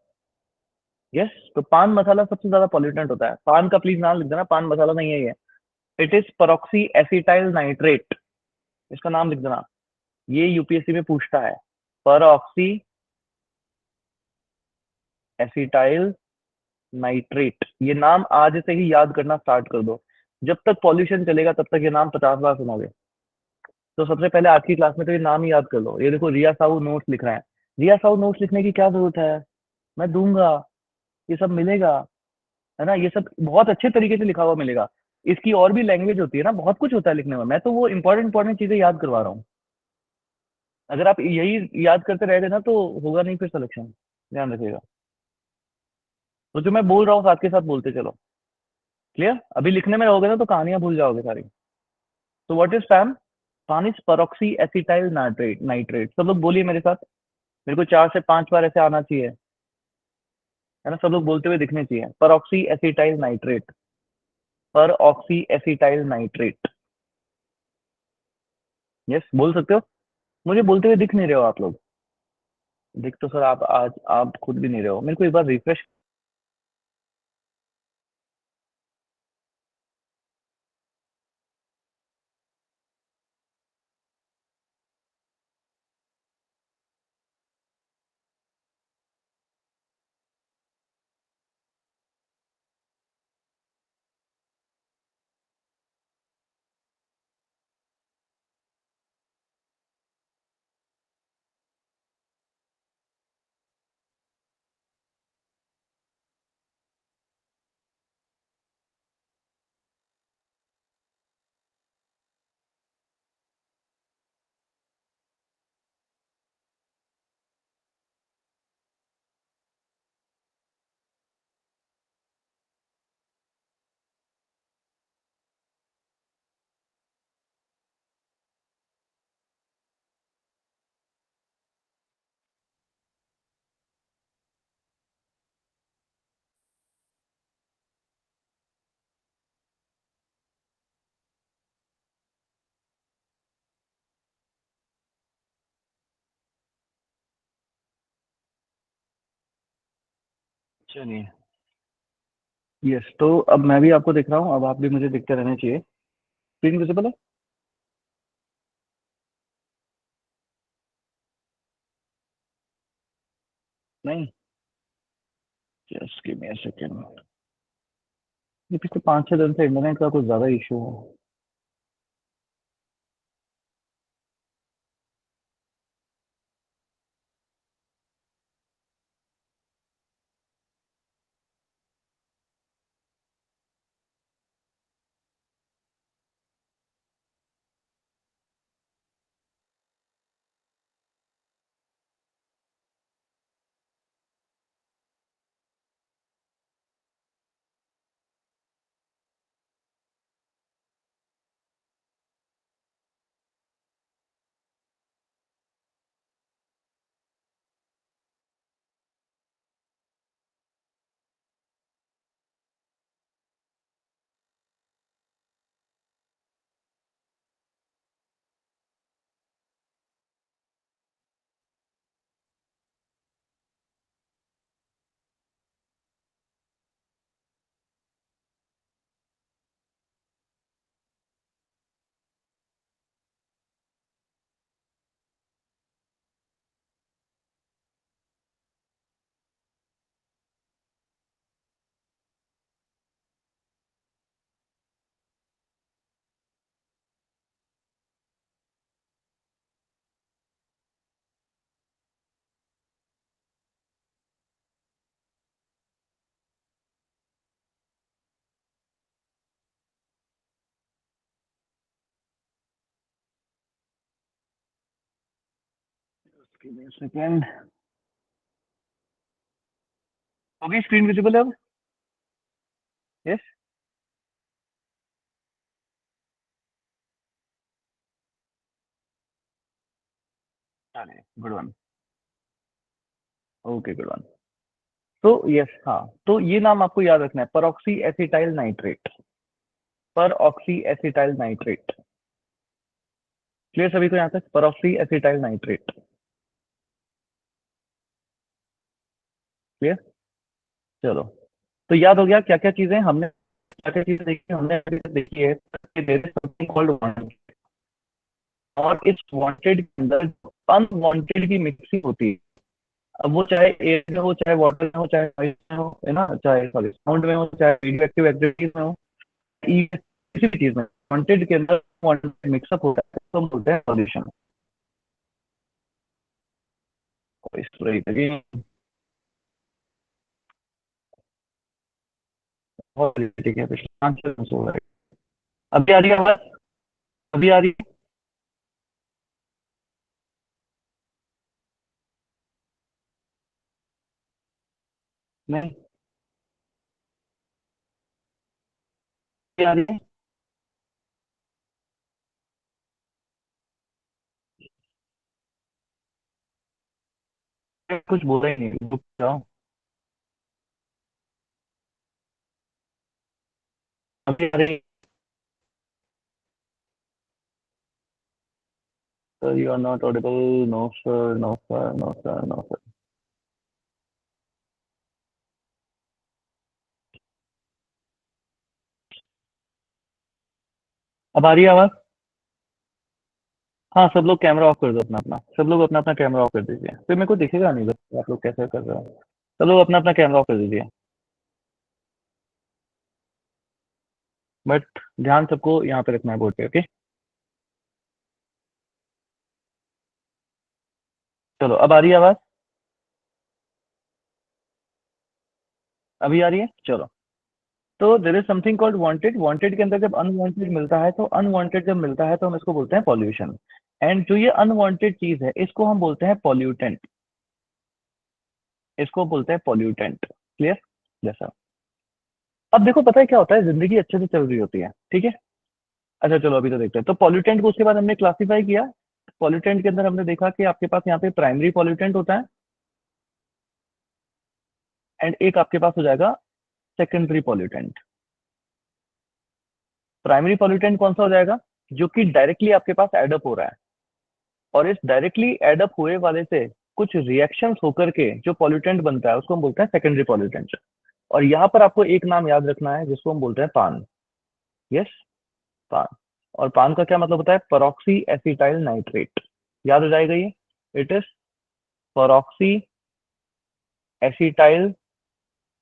यस, तो पान मसाला सबसे ज्यादा पॉल्यूटेंट होता है। पान का प्लीज नाम लिख देना, पान मसाला नहीं है ये। It is peroxy acetyl nitrate, इसका नाम लिख देना। ये यूपीएससी में पूछता है, परऑक्सी एसिटाइल नाइट्रेट। ये नाम आज से ही याद करना स्टार्ट कर दो, जब तक पॉल्यूशन चलेगा तब तक ये नाम 50 बार सुनोगे। तो सबसे पहले आज की क्लास में तो ये नाम ही याद कर लो। ये देखो रिया साहू नोट्स लिख रहे हैं। रिया साहू नोट्स लिखने की क्या जरूरत है? मैं दूंगा, ये सब मिलेगा, है ना? ये सब बहुत अच्छे तरीके से लिखा हुआ मिलेगा। इसकी और भी लैंग्वेज होती है ना, बहुत कुछ होता है लिखने में। मैं तो वो इंपॉर्टेंट इंपॉर्टेंट चीजें याद करवा रहा हूँ। अगर आप यही याद करते रह गए ना तो होगा नहीं फिर सिलेक्शन, ध्यान रखिएगा। तो जो मैं बोल रहा हूँ साथ के साथ बोलते चलो। क्लियर? अभी लिखने में रहोगे ना तो कहानियां भूल जाओगे सारी। तो व्हाट इज पैम? पान is peroxy acetyl nitrate. Nitrate सब लोग बोलिए मेरे साथ। मेरे को 4 से 5 बार ऐसे आना चाहिए, है ना? सब लोग बोलते हुए दिखने चाहिए। परऑक्सी acetyl nitrate, peroxy acetyl nitrate. Yes, बोल सकते हो। मुझे बोलते हुए दिख नहीं रहे हो आप लोग। दिख तो सर आप आज आप खुद भी नहीं रहे हो। मेरे को एक बार रिफ्रेश चलिए। यस, तो अब मैं भी आपको दिख रहा हूँ, अब आप भी मुझे दिखते रहने चाहिए। स्क्रीन विजिबल है? नहीं? Just give me a second. ये पिछले 5-6 दिन से इंटरनेट का कुछ ज़्यादा इशू है। Give me a second. हो गई स्क्रीन विजिबल है अब? यस? चलिए, good one. Okay, good one. तो यस, हाँ, तो ये नाम आपको याद रखना है, परऑक्सी acetyl nitrate. Peroxy acetyl nitrate. Clear सभी को यहाँ तक? परऑक्सी एसिटाइल नाइट्रेट। क्लियर? चलो, तो याद हो गया क्या क्या चीजें हमने, क्या क्या चीजें देखी हमने अभी तक देखी है। There is something called wanted, और इस वांटेड के अंदर अनवांटेड की मिक्सिंग होती है। अब वो चाहे एयर में हो, चाहे वाटर में हो, चाहे noise में हो, है ना, चाहे सॉरी साउंड में हो, चाहे रेडियो एक्टिव एक्टिविटीज में हो, किसी भी चीज में वांटेड के अंदर वांटेड मिक्सअप होता है तो हम बोलते हैं सॉल्यूशन। इस तरह की बहुत ठीक है, पिछले 5 से हो रहा है। अभी आ रही है आवाज? अभी आ रही है? नहीं? अभी आ रही है? मैं कुछ बोला ही नहीं, रुक जाओ। अभी आ रही है? Sir you are not audible. No sir, no sir, no sir, no sir. अब आ रही है आवाज? हाँ, सब लोग कैमरा ऑफ कर दो अपना अपना, सब लोग अपना अपना कैमरा ऑफ कर दीजिए, फिर मेरे को दिखेगा नहीं बस आप लोग कैसे कर रहे हो। सब लोग अपना अपना कैमरा ऑफ कर दीजिए। बट ध्यान सबको यहाँ पे रखना है बोर्ड पे, ओके? चलो, अब आ रही है आवाज? अभी आ रही है? चलो, तो there is something called wanted. Wanted के अंदर जब अनवांटेड मिलता है, तो अनवांटेड जब मिलता है तो हम इसको बोलते हैं पॉल्यूशन। एंड जो ये अनवांटेड चीज है इसको हम बोलते हैं पॉल्यूटेंट। इसको बोलते हैं पॉल्यूटेंट। क्लियर? जैसा, अब देखो पता है क्या होता है, जिंदगी अच्छे से चल रही होती है, ठीक है? अच्छा चलो अभी तो देखते हैं, तो पॉल्यूटेंट को उसके बाद हमने क्लासिफाई किया। पॉल्यूटेंट के अंदर हमने देखा कि आपके पास यहाँ पे प्राइमरी पॉल्यूटेंट होता है, एंड एक आपके पास हो जाएगा सेकेंडरी पॉल्यूटेंट। प्राइमरी पॉल्यूटेंट कौन सा हो जाएगा? जो कि डायरेक्टली आपके पास एडअप हो रहा है, और इस डायरेक्टली एडअप हुए वाले से कुछ रिएक्शंस होकर के जो पॉल्यूटेंट बनता है उसको हम बोलते हैं सेकेंडरी पॉल्यूटेंट। और यहाँ पर आपको एक नाम याद रखना है जिसको हम बोलते हैं पान। यस, पान। और पान का क्या मतलब होता है? Peroxy acetyl nitrate. याद हो जाएगा ये। It is peroxy acetyl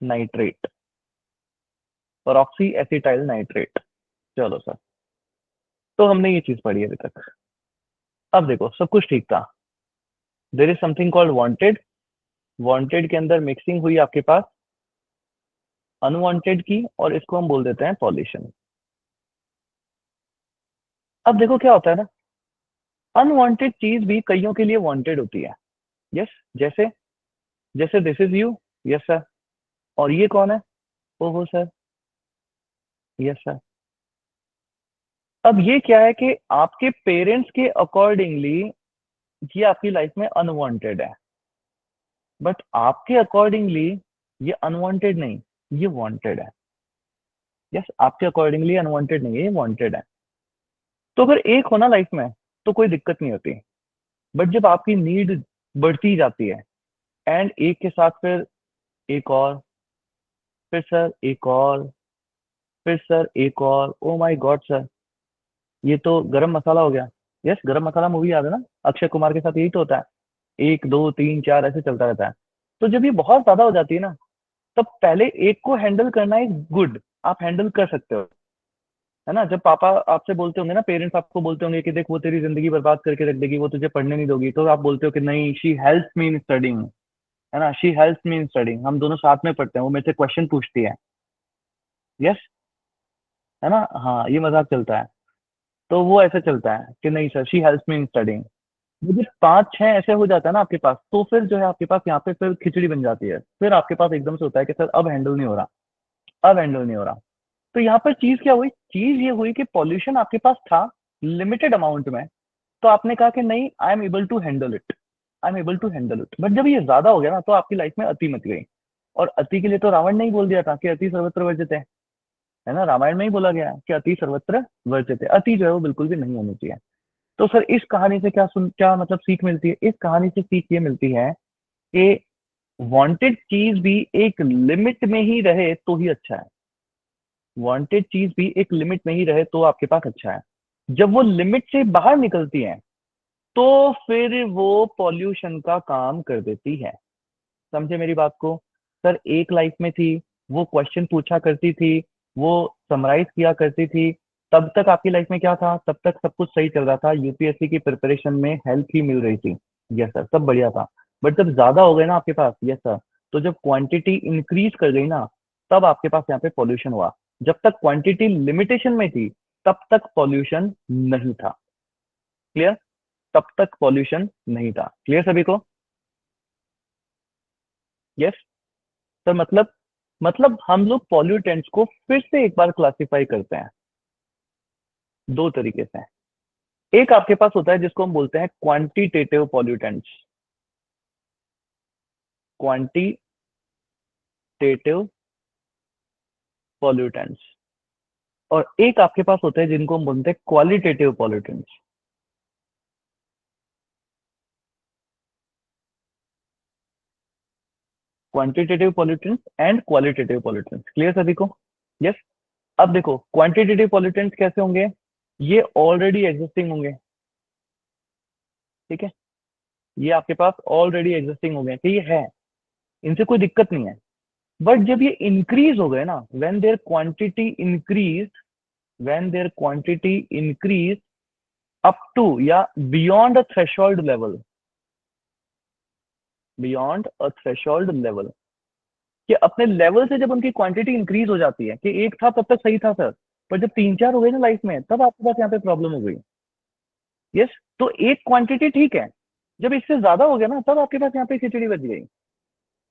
nitrate. Peroxy acetyl nitrate. चलो सर, तो हमने ये चीज पढ़ी अभी तक। अब देखो, सब कुछ ठीक था। There is something called wanted. Wanted के अंदर मिक्सिंग हुई आपके पास अनवांटेड की, और इसको हम बोल देते हैं पॉल्यूशन। अब देखो क्या होता है ना, अनवांटेड चीज भी कईयों के लिए वांटेड होती है। यस, जैसे जैसे this is you. Yes sir. और ये कौन है? ओहो सर। Yes sir. अब ये क्या है कि आपके पेरेंट्स के अकॉर्डिंगली ये आपकी लाइफ में अनवांटेड है, बट आपके अकॉर्डिंगली ये अनवांटेड नहीं, ये वांटेड है। यस, आपके अकॉर्डिंगली अनवांटेड नहीं है, ये वांटेड है। तो अगर एक हो ना लाइफ में तो कोई दिक्कत नहीं होती। बट जब आपकी नीड बढ़ती जाती है, एंड एक के साथ फिर एक और, फिर सर एक और, फिर सर एक और, ओ माय गॉड सर, ये तो गरम मसाला हो गया। यस, गरम मसाला मूवी याद है ना? अक्षय कुमार के साथ यही तो होता है। एक दो तीन चार ऐसे चलता रहता है। तो जब ये बहुत ज्यादा हो जाती है ना, तब पहले एक को हैंडल करना इज गुड। आप हैंडल कर सकते हो, है ना? जब पापा आपसे बोलते होंगे ना, पेरेंट्स आपको बोलते होंगे कि देख वो तेरी जिंदगी बर्बाद करके रख देगी, वो तुझे पढ़ने नहीं दोगी, तो आप बोलते हो कि नहीं, she helps me in studying. है ना? She helps me in studying, हम दोनों साथ में पढ़ते हैं, वो मेरे से क्वेश्चन पूछती है। यस, है ना? हाँ, ये मजाक चलता है। तो वो ऐसे चलता है कि नहीं sir, she helps me in studying. मुझे पांच छह ऐसे हो जाता है ना आपके पास, तो फिर जो है आपके पास यहाँ पे फिर खिचड़ी बन जाती है। फिर आपके पास एकदम से होता है कि सर अब हैंडल नहीं हो रहा, अब हैंडल नहीं हो रहा। तो यहाँ पर चीज क्या हुई? चीज ये हुई कि पॉल्यूशन आपके पास था लिमिटेड अमाउंट में, तो आपने कहा कि नहीं, I am able to handle it, I am able to handle it. But जब ये ज्यादा हो गया ना, तो आपकी लाइफ में अति मच गई। और अति के लिए तो रावण ने ही बोल दिया था कि अति सर्वत्र वर्जित है ना? रामायण में ही बोला गया है कि अति सर्वत्र वर्जित है। अति जो है वो बिल्कुल भी नहीं होनी चाहिए। तो सर इस कहानी से क्या मतलब सीख मिलती है? इस कहानी से सीख ये मिलती है कि वांटेड चीज भी एक लिमिट में ही रहे तो ही अच्छा है। वांटेड चीज भी एक लिमिट में ही रहे तो आपके पास अच्छा है। जब वो लिमिट से बाहर निकलती है, तो फिर वो पॉल्यूशन का काम कर देती है। समझे मेरी बात को? सर एक लाइफ में थी, वो क्वेश्चन पूछा करती थी, वो समराइज किया करती थी, तब तक आपकी लाइफ में क्या था? तब तक सब कुछ सही चल रहा था, यूपीएससी की प्रिपरेशन में हेल्प ही मिल रही थी। यस सर, सब बढ़िया था। बट जब ज्यादा हो गए ना आपके पास, यस सर, तो जब क्वांटिटी इंक्रीज कर गई ना, तब आपके पास यहाँ पे पॉल्यूशन हुआ। जब तक क्वांटिटी लिमिटेशन में थी, तब तक पॉल्यूशन नहीं था। क्लियर? तब तक पॉल्यूशन नहीं था। क्लियर सभी को? यस। तो मतलब हम लोग पॉल्यूटेंट्स को फिर से एक बार क्लासिफाई करते हैं दो तरीके से। एक आपके पास होता है जिसको हम बोलते हैं क्वांटिटेटिव पॉल्यूटेंट्स। Quantitative pollutants. और एक आपके पास होता है जिनको हम बोलते हैं qualitative pollutants. Quantitative pollutants and qualitative pollutants. Clear सभी को? यस। अब देखो, क्वांटिटेटिव पॉल्यूटेंट्स कैसे होंगे? ये ऑलरेडी एग्जिस्टिंग होंगे। ठीक है? ये आपके पास ऑलरेडी एग्जिस्टिंग हो गए कि ये है, इनसे कोई दिक्कत नहीं है। बट जब ये इंक्रीज हो गए ना, when their quantity increase up to या beyond a threshold level, beyond a threshold level, कि अपने लेवल से जब उनकी क्वांटिटी इंक्रीज हो जाती है, कि एक था तब तक सही था सर, पर जब तीन चार हो गए ना लाइफ में, तब आपके पास यहाँ पे प्रॉब्लम हो गई। यस। तो एक क्वांटिटी ठीक है, जब इससे ज्यादा हो गया ना, तब आपके पास यहाँ पे खिचड़ी बच गई।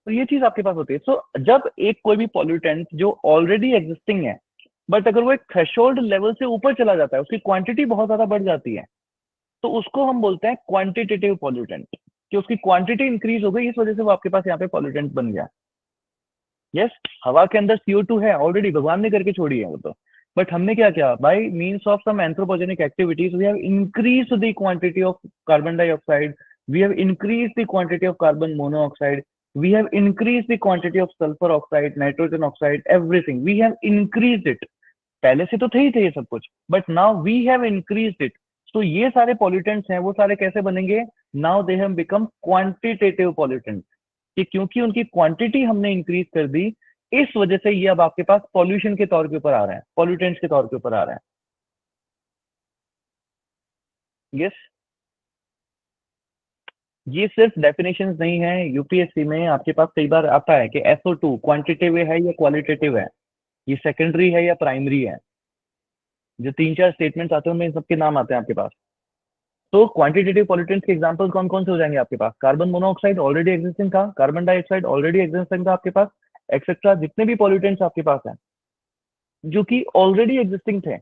तो ये चीज आपके पास होती है। सो जब एक कोई भी पॉल्यूटेंट जो ऑलरेडी एग्जिस्टिंग है, बट अगर वो एक थ्रेशोल्ड लेवल से ऊपर चला जाता है, उसकी क्वांटिटी बहुत ज्यादा बढ़ जाती है, तो उसको हम बोलते हैं क्वांटिटेटिव पॉल्यूटेंट। कि उसकी क्वांटिटी इंक्रीज हो गई, इस वजह से वो आपके पास यहाँ पे पॉल्यूटेंट बन गया। यस। हवा के अंदर CO2 है ऑलरेडी, भगवान ने करके छोड़ी है वो तो। बट हमने क्या किया? By means of some anthropogenic activities we have increase the quantity of carbon dioxide, We have increased the quantity of carbon monoxide. We have increased the quantity of sulfur oxide, nitrogen oxide, everything. We have increased it. पहले से तो थे ही थे ये सब कुछ, but now we have increased it. तो ये सारे पॉल्यूटेंट्स हैं, वो सारे कैसे बनेंगे? Now they have become quantitative pollutants, कि क्योंकि उनकी क्वांटिटी हमने इंक्रीज कर दी, इस वजह से ये अब आपके पास पॉल्यूशन के तौर के ऊपर आ रहे हैं, पॉल्यूटेंट्स के तौर के ऊपर आ रहे हैं. यस, ये सिर्फ डेफिनेशंस नहीं है. यूपीएससी में आपके पास कई बार आता है कि SO2 क्वांटिटेटिव है या क्वालिटेटिव है, ये सेकेंडरी है या प्राइमरी है. जो 3-4 स्टेटमेंट्स आते हैं उनमें इन सबके नाम आते हैं आपके पास. तो क्वांटिटेटिव पॉल्यूटेंट्स के एग्जांपल कौन कौन से हो जाएंगे आपके पास? कार्बन मोनोऑक्साइड ऑलरेडी एग्जिस्टिंग था, कार्बन डाइऑक्साइड ऑलरेडी एग्जिस्टिंग था आपके पास, एक्सेट्रा जितने भी पॉल्यूटेंट्स आपके पास हैं जो कि ऑलरेडी एग्जिस्टिंग थे,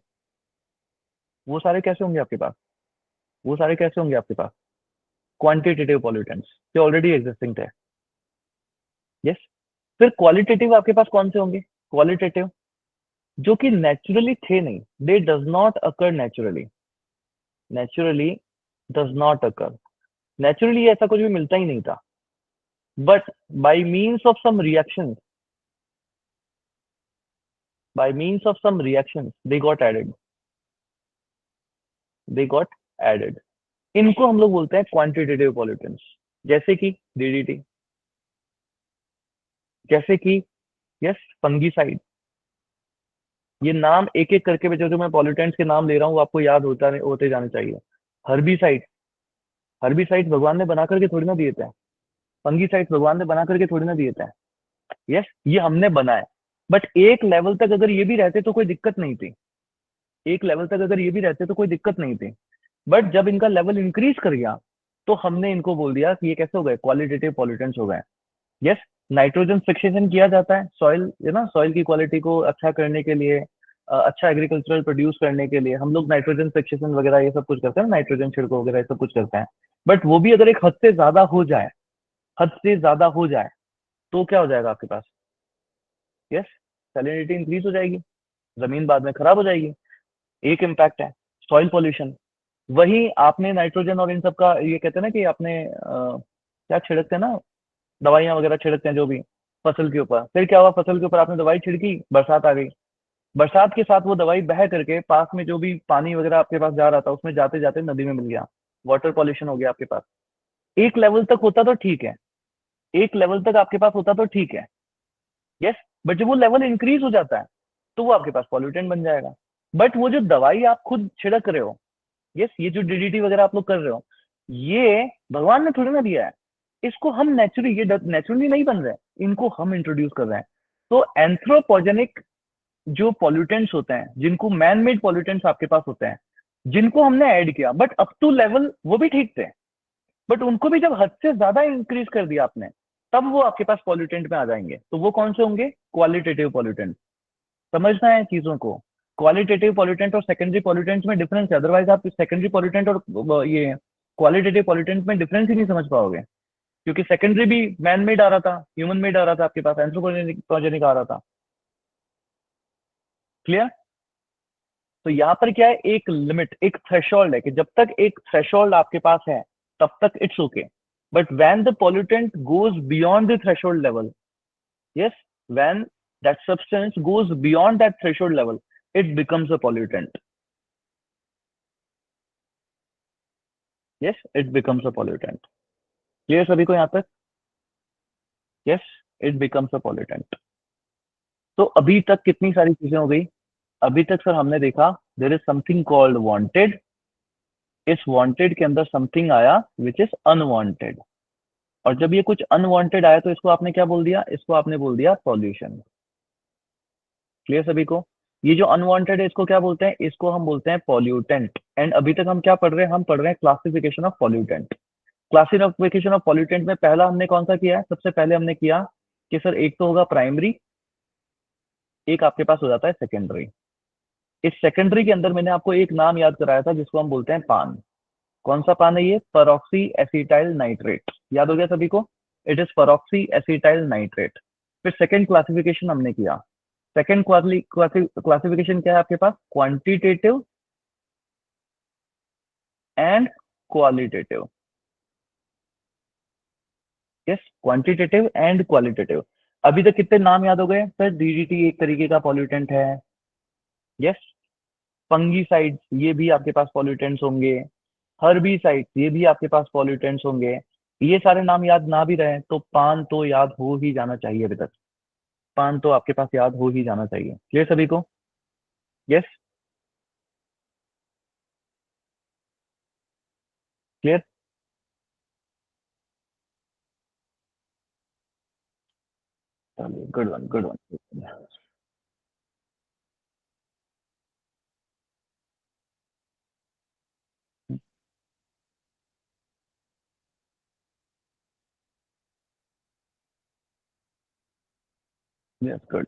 वो सारे कैसे होंगे आपके पास? वो सारे कैसे होंगे आपके पास? क्वांटिटेटिव पॉल्यूटेंट्स जो ऑलरेडी एग्जिस्टिंग थे. यस. फिर क्वालिटेटिव आपके पास कौन से होंगे? क्वालिटेटिव जो कि नेचुरली थे नहीं, they does not occur naturally. Naturally does not occur. Naturally ऐसा कुछ भी मिलता ही नहीं था, but by means of some reaction, by means of some reactions they got added, they got added. इनको हम लोग बोलते हैं क्वांटिटेटिव पॉल्यूटेंट्स. जैसे कि डीडीटी, जैसे कि यस फंगीसाइड. ये नाम एक एक करके जो मैं पॉल्यूटेंट्स के नाम ले रहा हूँ वो आपको याद होते जाने चाहिए. हर्बिसाइड, हर्बिसाइड भगवान ने बना करके थोड़ी ना दिए थे. फंगीसाइड भगवान ने बना करके थोड़ी ना दिए थे. यस, ये हमने बनाए. बट एक लेवल तक अगर ये भी रहते तो कोई दिक्कत नहीं थी. एक लेवल तक अगर ये भी रहते तो कोई दिक्कत नहीं थी. बट जब इनका लेवल इंक्रीज कर गया तो हमने इनको बोल दिया कि ये कैसे हो गए? क्वालिटेटिव पॉल्यूटेंट्स हो गए. यस. नाइट्रोजन फिक्सेशन किया जाता है सॉइल, है ना, सॉइल की क्वालिटी को अच्छा करने के लिए, अच्छा एग्रीकल्चरल प्रोड्यूस करने के लिए हम लोग नाइट्रोजन फिक्सेशन वगैरह ये सब कुछ करते हैं, नाइट्रोजन छिड़को वगैरह ये सब कुछ करते हैं. बट वो भी अगर एक हद से ज्यादा हो जाए, हद से ज्यादा हो जाए तो क्या हो जाएगा आपके पास? यस, सैलिनिटी इंक्रीज हो जाएगी, जमीन बाद में खराब हो जाएगी. एक इम्पैक्ट है सॉइल पॉल्यूशन. वही आपने नाइट्रोजन और इन सब का ये कहते हैं ना कि आपने क्या छिड़कते हैं ना, दवाइयां वगैरह छिड़कते हैं जो भी फसल के ऊपर. फिर क्या हुआ? फसल के ऊपर आपने दवाई छिड़की, बरसात आ गई. बरसात के साथ वो दवाई बह करके पास में जो भी पानी वगैरह आपके पास जा रहा था उसमें जाते जाते नदी में मिल गया. वाटर पॉल्यूशन हो गया आपके पास. एक लेवल तक होता तो ठीक है, एक लेवल तक आपके पास होता तो ठीक है. यस. बट जब वो लेवल इंक्रीज हो जाता है तो वो आपके पास पॉल्यूटेंट बन जाएगा. बट वो जो दवाई आप खुद छिड़क रहे हो, यस, ये जो डीडीटी वगैरह आप लोग कर रहे हो, ये भगवान ने थोड़ी ना दिया है. इसको हम नेचुरली, ये नेचुरली नहीं बन रहे, इनको हम इंट्रोड्यूस कर रहे हैं. तो एंथ्रोपोजेनिक जो पॉल्यूटेंट्स होते हैं, जिनको मैन मेड पॉल्यूटेंट्स आपके पास होते हैं, जिनको हमने ऐड किया, बट अप टू लेवल वो भी ठीक थे, बट उनको भी जब हद से ज्यादा इंक्रीज कर दिया आपने, तब वो आपके पास पॉल्यूटेंट में आ जाएंगे. तो वो कौन से होंगे? Qualitative pollutant. समझना है चीजों को. क्वालिटेटिव पॉल्यूटेंट और सेकेंडरी पॉल्यूटेंट में डिफरेंस है, अदरवाइज आप सेकेंडरी पॉल्यूटेंट और ये क्वालिटेटिव पॉल्यूटेंट में डिफरेंस ही नहीं समझ पाओगे. क्योंकि सेकेंडरी भी मैन मेड आ रहा था, ह्यूमन मेड आ रहा था, आपके पास एंथ्रोपोजेनिक आ रहा था. क्लियर? तो यहाँ पर क्या है, एक लिमिट, एक थ्रेशोल्ड है कि जब तक एक थ्रेशोल्ड आपके पास है तब तक it's okay. But when the pollutant goes beyond the threshold level, yes, when that substance goes beyond that threshold level, it becomes a pollutant. Yes, it becomes a pollutant. Clear सभी को यहाँ तक? Yes, it becomes a pollutant. तो अभी तक कितनी सारी चीजें हो गई? अभी तक सर हमने देखा there is something called wanted. इस wanted के अंदर something आया which is unwanted. और जब ये कुछ unwanted आया तो इसको आपने क्या बोल दिया? इसको आपने बोल दिया pollution. क्लियर सभी को? ये जो अनवांटेड है इसको क्या बोलते हैं? इसको हम बोलते हैं पॉल्यूटेंट. एंड अभी तक हम क्या पढ़ रहे हैं? हम पढ़ रहे हैं classification of pollutant. Classification of pollutant में पहला हमने कौन सा किया है? सबसे पहले हमने किया कि सर एक तो होगा प्राइमरी, एक आपके पास हो जाता है सेकेंडरी. इस सेकेंडरी के अंदर मैंने आपको एक नाम याद कराया था जिसको हम बोलते हैं पान. कौन सा पान है ये? Peroxy acetyl nitrate. याद हो गया सभी को? It is peroxy acetyl nitrate. फिर सेकेंड क्लासिफिकेशन हमने किया. सेकेंड क्लासिफिकेशन क्या है आपके पास? Quantitative and qualitative. Yes, quantitative and qualitative. अभी तक कितने नाम याद हो गए सर? डीडीटी एक तरीके का पॉल्यूटेंट है। यस, फंगीसाइड्स ये भी आपके पास पॉल्यूटेंट्स होंगे। हर्बीसाइड्स ये भी आपके पास पॉल्यूटेंट्स होंगे। ये सारे नाम याद ना भी रहे तो पान तो याद हो ही जाना चाहिए अभी तक। पान तो आपके पास याद हो ही जाना चाहिए। क्लियर सभी को? Yes, clear. चलिए, good one good one. Yes, good.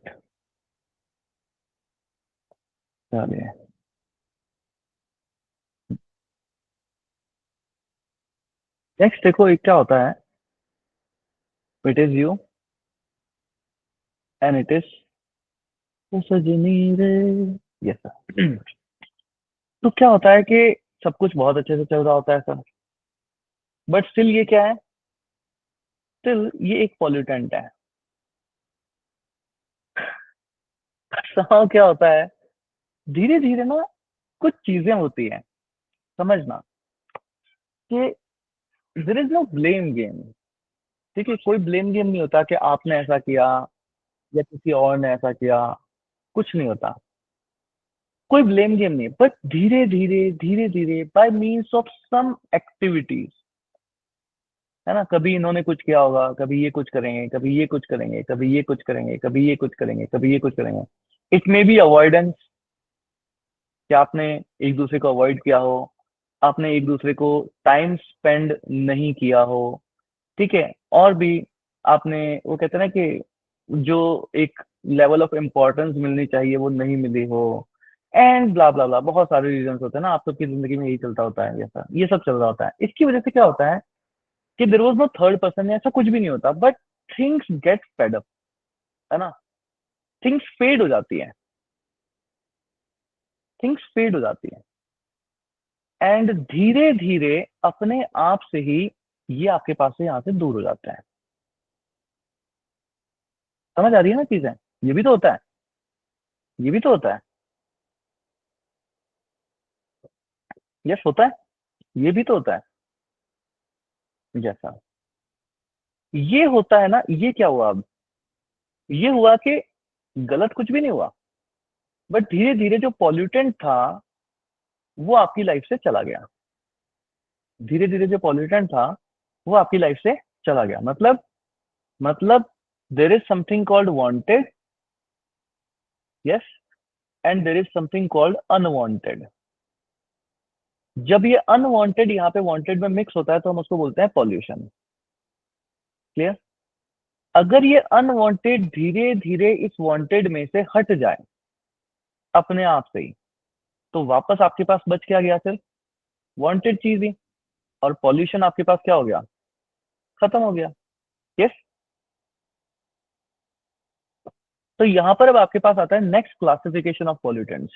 चलिए, नेक्स्ट देखो एक क्या होता है। It is you and it is सजनी रे। Yes sir. तो क्या होता है कि सब कुछ बहुत अच्छे से चल रहा होता है सर, बट स्टिल ये क्या है? स्टिल ये एक पॉल्यूटेंट है। somehow क्या होता है, धीरे धीरे ना कुछ चीजें होती हैं, समझना कि there is no blame game. ठीक है, कोई ब्लेम गेम नहीं होता कि आपने ऐसा किया या किसी और ने ऐसा किया। कुछ नहीं होता, कोई ब्लेम गेम नहीं, बट धीरे धीरे by means of some activities, है ना, कभी इन्होंने कुछ किया होगा, कभी ये कुछ करेंगे, कभी ये कुछ करेंगे, कभी ये कुछ करेंगे, कभी ये कुछ करेंगे, कभी ये कुछ करेंगे। इट मे बी अवॉइडेंस, कि आपने एक दूसरे को अवॉइड किया हो, आपने एक दूसरे को टाइम स्पेंड नहीं किया हो। ठीक है, और भी आपने, वो कहते हैं ना कि जो एक लेवल ऑफ इम्पोर्टेंस मिलनी चाहिए वो नहीं मिली हो, एंड ब्ला ब्ला ब्ला, बहुत सारे रीजंस होते हैं ना, आप सबकी जिंदगी में यही चलता होता है, जैसा ये सब चल रहा होता है। इसकी वजह से क्या होता है कि there was no third person, ऐसा कुछ भी नहीं होता, but things get fed up, है ना, थिंग्स फेड हो जाती है, थिंग्स फेड हो जाती है, एंड धीरे धीरे अपने आप से ही ये आपके पास से यहाँ से दूर हो जाते हैं। समझ आ रही है ना चीजें? ये भी तो होता है, ये भी तो होता है। यस, होता है, ये भी तो होता है। जैसा ये होता है ना, ये क्या हुआ अब? ये हुआ कि गलत कुछ भी नहीं हुआ, बट धीरे धीरे जो पॉल्यूटेंट था वो आपकी लाइफ से चला गया। धीरे धीरे जो पॉल्यूटेंट था वो आपकी लाइफ से चला गया। मतलब there is something called wanted, yes, and there is something called unwanted. जब ये अनवांटेड यहाँ पे वांटेड में मिक्स होता है तो हम उसको बोलते हैं पॉल्यूशन। क्लियर? अगर ये अनवांटेड धीरे धीरे इस वांटेड में से हट जाए अपने आप से ही, तो वापस आपके पास बच क्या गया? सिर्फ वांटेड चीज ही, और पॉल्यूशन आपके पास क्या हो गया? खत्म हो गया। यस। तो यहाँ पर अब आपके पास आता है next classification of pollutants.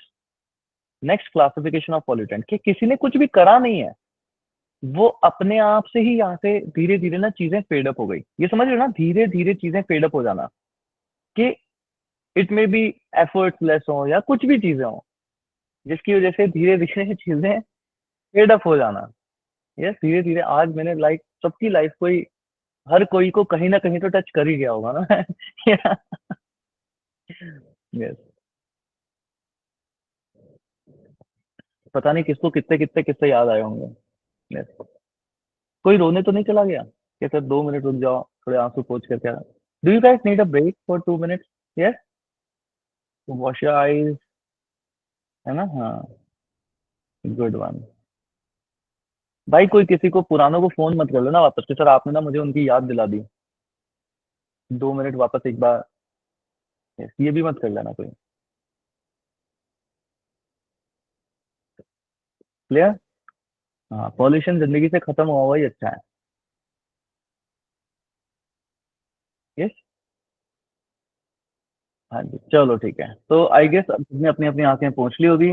Next classification of pollutant कि किसी ने कुछ भी करा नहीं है, वो अपने आप से ही यहाँ से धीरे धीरे ना चीजें फेड अप हो गई। ये समझ रहे हो ना, धीरे धीरे चीजें फेड अप हो जाना, कि it may be efforts less हो या कुछ भी चीजें हो, जिसकी वजह से धीरे धीरे चीजें फेड अप हो जाना। यस, धीरे धीरे आज मैंने लाइक सबकी लाइफ कोई, हर कोई को कहीं ना कहीं तो टच कर ही गया होगा ना। यस, पता नहीं किसको कितने कितने किस्से याद आए होंगे। यस, कोई रोने तो नहीं चला गया कि सर 2 मिनट रुक जाओ, थोड़े आंसू पोंछ करके? Do you guys need a break for 2 minutes? Yes, wash your eyes, है ना? हाँ, गुड वन। भाई कोई किसी को पुरानों को फोन मत कर लेना वापस से, सर आपने ना मुझे उनकी याद दिला दी। 2 मिनट वापस एक बार। yes, ये भी मत कर लेना कोई। क्लियर? हाँ, पॉल्यूशन जिंदगी से खत्म हुआ हुआ ही अच्छा है। यस। हाँ जी, चलो ठीक है, तो आई गेस अपने अपनी अपनी आंखें पोंछ ली होगी।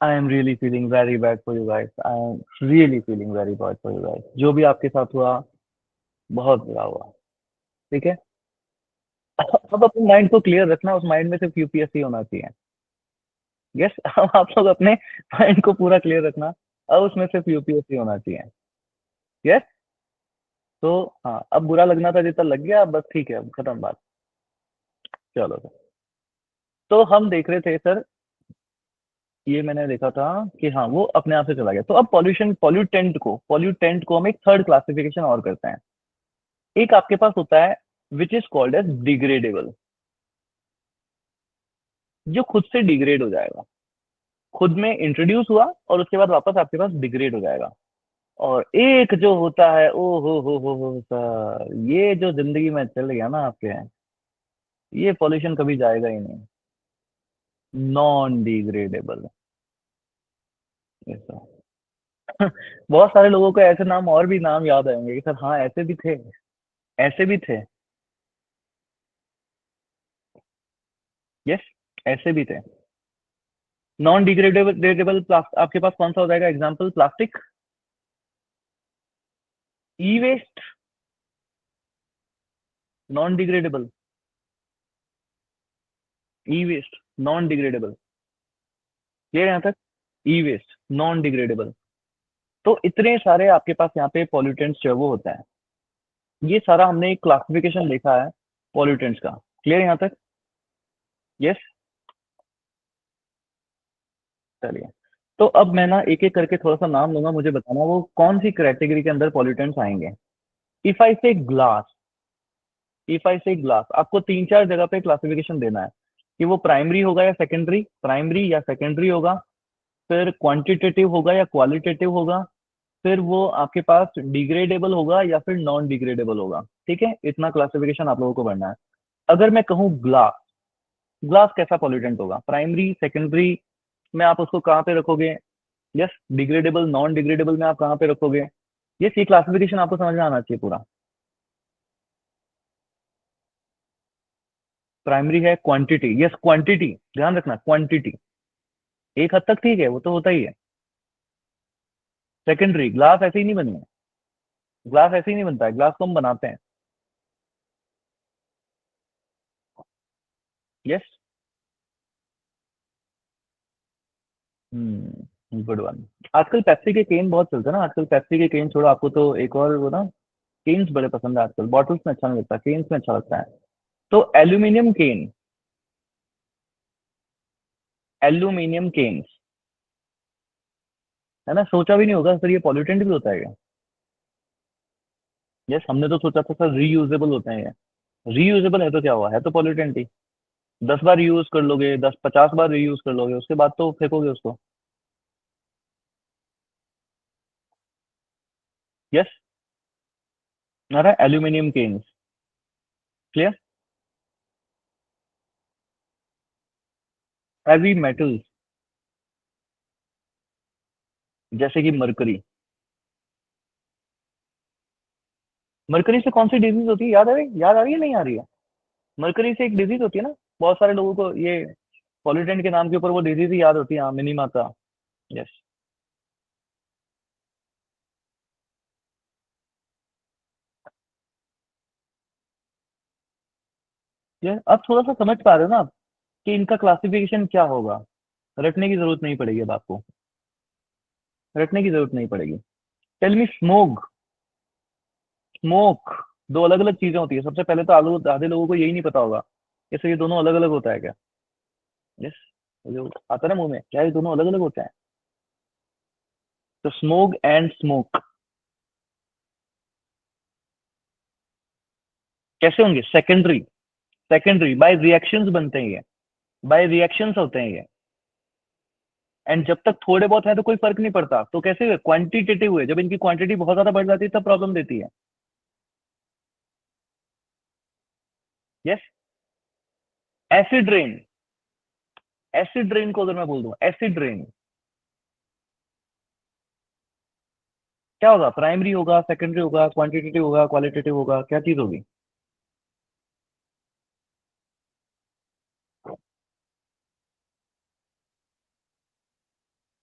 I am really feeling very bad for you guys, I am really feeling very bad for you guys, जो भी आपके साथ हुआ। बहुत बुरा हुआ। ठीक है। अब अपने माइंड को क्लियर रखना, उस माइंड में सिर्फ यूपीएससी होना चाहिए। यस। अब आप लोग अपने माइंड को पूरा क्लियर रखना, अब उसमें सिर्फ यूपीएससी होना चाहिए। यस। तो हाँ, अब बुरा लगना था जितना लग गया, अब बस ठीक है, अब खत्म बात। चलो सर। तो हम देख रहे थे सर, ये मैंने देखा था कि हाँ वो अपने आप से चला गया। तो अब पॉल्यूटेंट को हम एक थर्ड क्लासिफिकेशन और करते हैं। एक आपके पास होता है which is called as degradable, जो खुद से डिग्रेड हो जाएगा, खुद में इंट्रोड्यूस हुआ और उसके बाद वापस आपके पास डिग्रेड हो जाएगा। और एक जो होता है, ओ हो सर, ये जो जिंदगी में चल गया ना आपके, ये पॉल्यूशन कभी जाएगा ही नहीं। Non degradable. ऐसा। बहुत सारे लोगों को ऐसे नाम और भी नाम याद आएंगे कि सर हाँ ऐसे भी थे, ऐसे भी थे। यस, ऐसे भी थे। नॉन डिग्रेडेबल आपके पास कौन सा हो जाएगा? एग्जाम्पल, प्लास्टिक, ई वेस्ट, नॉन डिग्रेडेबल। ई वेस्ट नॉन डिग्रेडेबल। ये यहाँ तक, ई वेस्ट नॉन डिग्रेडेबल। तो इतने सारे आपके पास यहाँ पे पॉल्यूटेंट्स जो है वो होता है। ये सारा हमने एक क्लासिफिकेशन देखा है पॉल्यूटेंट्स का। क्लियर यहाँ तक? यस। चलिए। तो अब मैं ना एक एक करके थोड़ा सा नाम लूंगा, मुझे बताना वो कौन सी कैटेगरी के अंदर पॉल्यूटेंट्स आएंगे। इफ आई से ग्लास, इफ आई से ग्लास, आपको तीन चार जगह पे क्लासिफिकेशन देना है कि वो प्राइमरी होगा या सेकेंडरी, प्राइमरी या सेकेंडरी होगा, फिर क्वांटिटेटिव होगा या क्वालिटेटिव होगा, फिर वो आपके पास डिग्रेडेबल होगा या फिर नॉन डिग्रेडेबल होगा। ठीक है, इतना क्लासिफिकेशन आप लोगों को बढ़ना है। अगर मैं कहूँ ग्लास, ग्लास कैसा पॉल्यूटेंट होगा? प्राइमरी, सेकेंडरी में आप उसको कहाँ पे रखोगे? यस, डिग्रेडेबल, नॉन डिग्रेडेबल में आप कहाँ पे रखोगे? ये क्लासिफिकेशन आपको समझ में आना चाहिए पूरा। प्राइमरी है क्वांटिटी, यस क्वांटिटी, ध्यान रखना क्वांटिटी। एक हद तक ठीक है, वो तो होता ही है। सेकेंडरी, ग्लास ऐसे ही नहीं बनी है, ग्लास ऐसे ही नहीं बनता है, ग्लास को हम बनाते हैं। यस। Good one. आजकल पेप्सी के केन बहुत चलते हैं ना, आजकल पेप्सी के केन छोड़ो, आपको तो एक और वो ना, केन्स बड़े पसंद है आजकल। बॉटल्स में अच्छा नहीं लगता, केन्स में अच्छा लगता है। तो एल्यूमिनियम केन, एल्यूमिनियम केन्स, है ना, सोचा भी नहीं होगा सर ये पॉल्यूटेंट भी होता है क्या? यस, हमने तो सोचा था सर रीयूजेबल होते हैं ये। रीयूजेबल है तो क्या हुआ, है तो पॉल्यूटेंट ही। 10 बार यूज कर लोगे, 10 50 बार रीयूज कर लोगे, उसके बाद तो फेंकोगे उसको। यस। अरे aluminium cans. Clear. Heavy metals, जैसे कि मरकरी। मरकरी से कौन सी डिजीज होती है, याद आ रही, याद आ रही है नहीं आ रही है? मरकरी से एक डिजीज होती है ना, बहुत सारे लोगों को ये पॉल्यूटेंट के नाम के ऊपर वो डिजीज ही याद होती है, हाँ, मिनीमाता। यस। ये अब थोड़ा सा समझ पा रहे हो ना आप कि इनका क्लासिफिकेशन क्या होगा? रटने की जरूरत नहीं पड़ेगी अब आपको, रटने की जरूरत नहीं पड़ेगी। टेल मी, स्मोक, स्मोक दो अलग अलग चीजें होती है। सबसे पहले तो आलू आधे लोगों को यही नहीं पता होगा कि सर ये दोनों अलग अलग होता है क्या। यस। जो आता है ना मुंह में, क्या ये दोनों अलग अलग होते हैं? तो स्मोक एंड स्मोक कैसे होंगे? सेकेंडरी, सेकेंडरी बाय रिएक्शंस बनते हैं ये, बाय रिएक्शंस होते हैं ये। एंड जब तक थोड़े बहुत है तो कोई फर्क नहीं पड़ता, तो कैसे हुए? क्वांटिटेटिव हुए। जब इनकी क्वांटिटी बहुत ज्यादा बढ़ जाती है तब प्रॉब्लम देती है। Yes. Acid rain, acid rain को अगर मैं बोल दूं, एसिड रेन क्या होगा? प्राइमरी होगा, सेकेंडरी होगा, क्वांटिटेटिव होगा, क्वालिटेटिव होगा, क्या चीज होगी?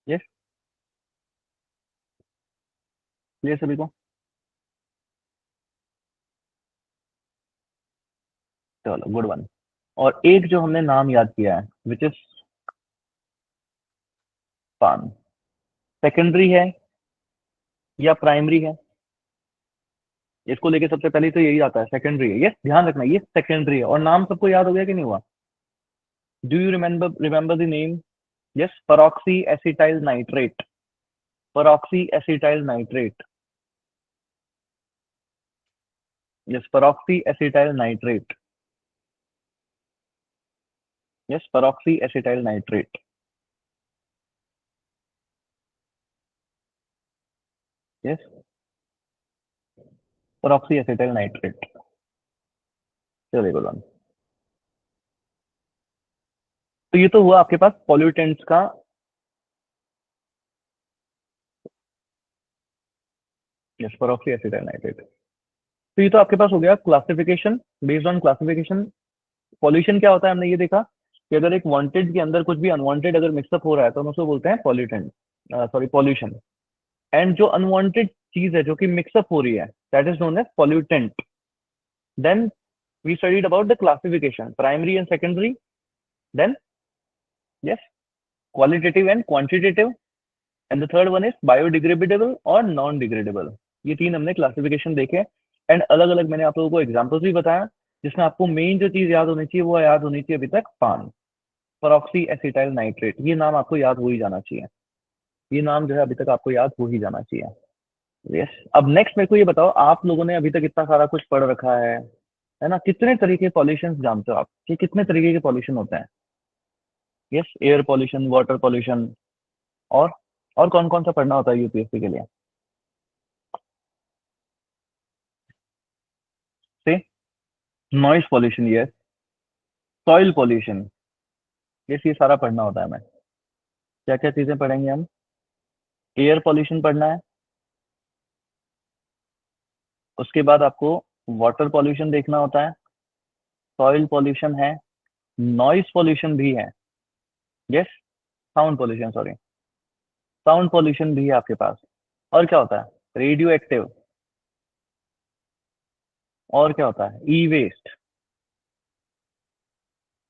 यस। ये सभी को चलो गुड वन। और एक जो हमने नाम याद किया है विच इज पान, सेकेंडरी है या प्राइमरी है? इसको लेके सबसे पहले तो यही आता है, सेकेंडरी है। यस, ध्यान रखना ये सेकेंडरी है। और नाम सबको याद हो गया कि नहीं हुआ? Do you remember the name? Yes, परऑक्सी acetyl nitrate. Peroxy acetyl nitrate. Yes, परऑक्सी acetyl nitrate. Yes, परऑक्सी acetyl nitrate. Yes, परऑक्सी acetyl nitrate. चलिए गुड वन। तो ये तो हुआ आपके पास पॉल्यूटेंट्स का। Yes, परऑक्सी acetyl nitrate. तो ये तो आपके पास हो गया classification. Based on classification, pollution क्या होता है हमने ये देखा कि अगर एक वांटेड के अंदर कुछ भी अनवांटेड अगर मिक्सअप हो रहा है तो हम उसको बोलते हैं पॉल्यूटेंट, सॉरी पॉल्यूशन। एंड जो अनवांटेड चीज है जो कि मिक्सअप हो रही है that is known as pollutant. Then we studied about the classification, primary and secondary. Then yes, qualitative and quantitative. And the third one is biodegradable और non degradable. ये तीन हमने क्लासिफिकेशन देखे। एंड अलग अलग मैंने आप लोगों को एग्जाम्पल्स भी बताया, जिसमें आपको मेन जो चीज याद होनी चाहिए वो याद होनी चाहिए अभी तक, पान, परऑक्सी एसिटाइल नाइट्रेट। ये नाम आपको याद हो ही जाना चाहिए। ये नाम जो है अभी तक आपको याद हो ही जाना चाहिए। यस। अब नेक्स्ट मेरे को ये बताओ, आप लोगों ने अभी तक इतना सारा कुछ पढ़ रखा है ना? कितने तरीके के पॉल्यूशन जानते हो आप कि कितने तरीके के पॉल्यूशन होते हैं? Yes, air pollution, water pollution, और और कौन कौन सा पढ़ना होता है यूपीएससी के लिए? से noise pollution, yes. Soil pollution, yes, ये सारा पढ़ना होता है हमें। क्या क्या चीजें पढ़ेंगे हम? एयर पॉल्यूशन पढ़ना है। उसके बाद आपको वाटर पॉल्यूशन देखना होता है, सॉइल पॉल्यूशन है, नॉइस पॉल्यूशन भी है। Yes, sound pollution, sorry, sound pollution भी है आपके पास। और क्या होता है? Radio active. और क्या होता है? ई वेस्ट।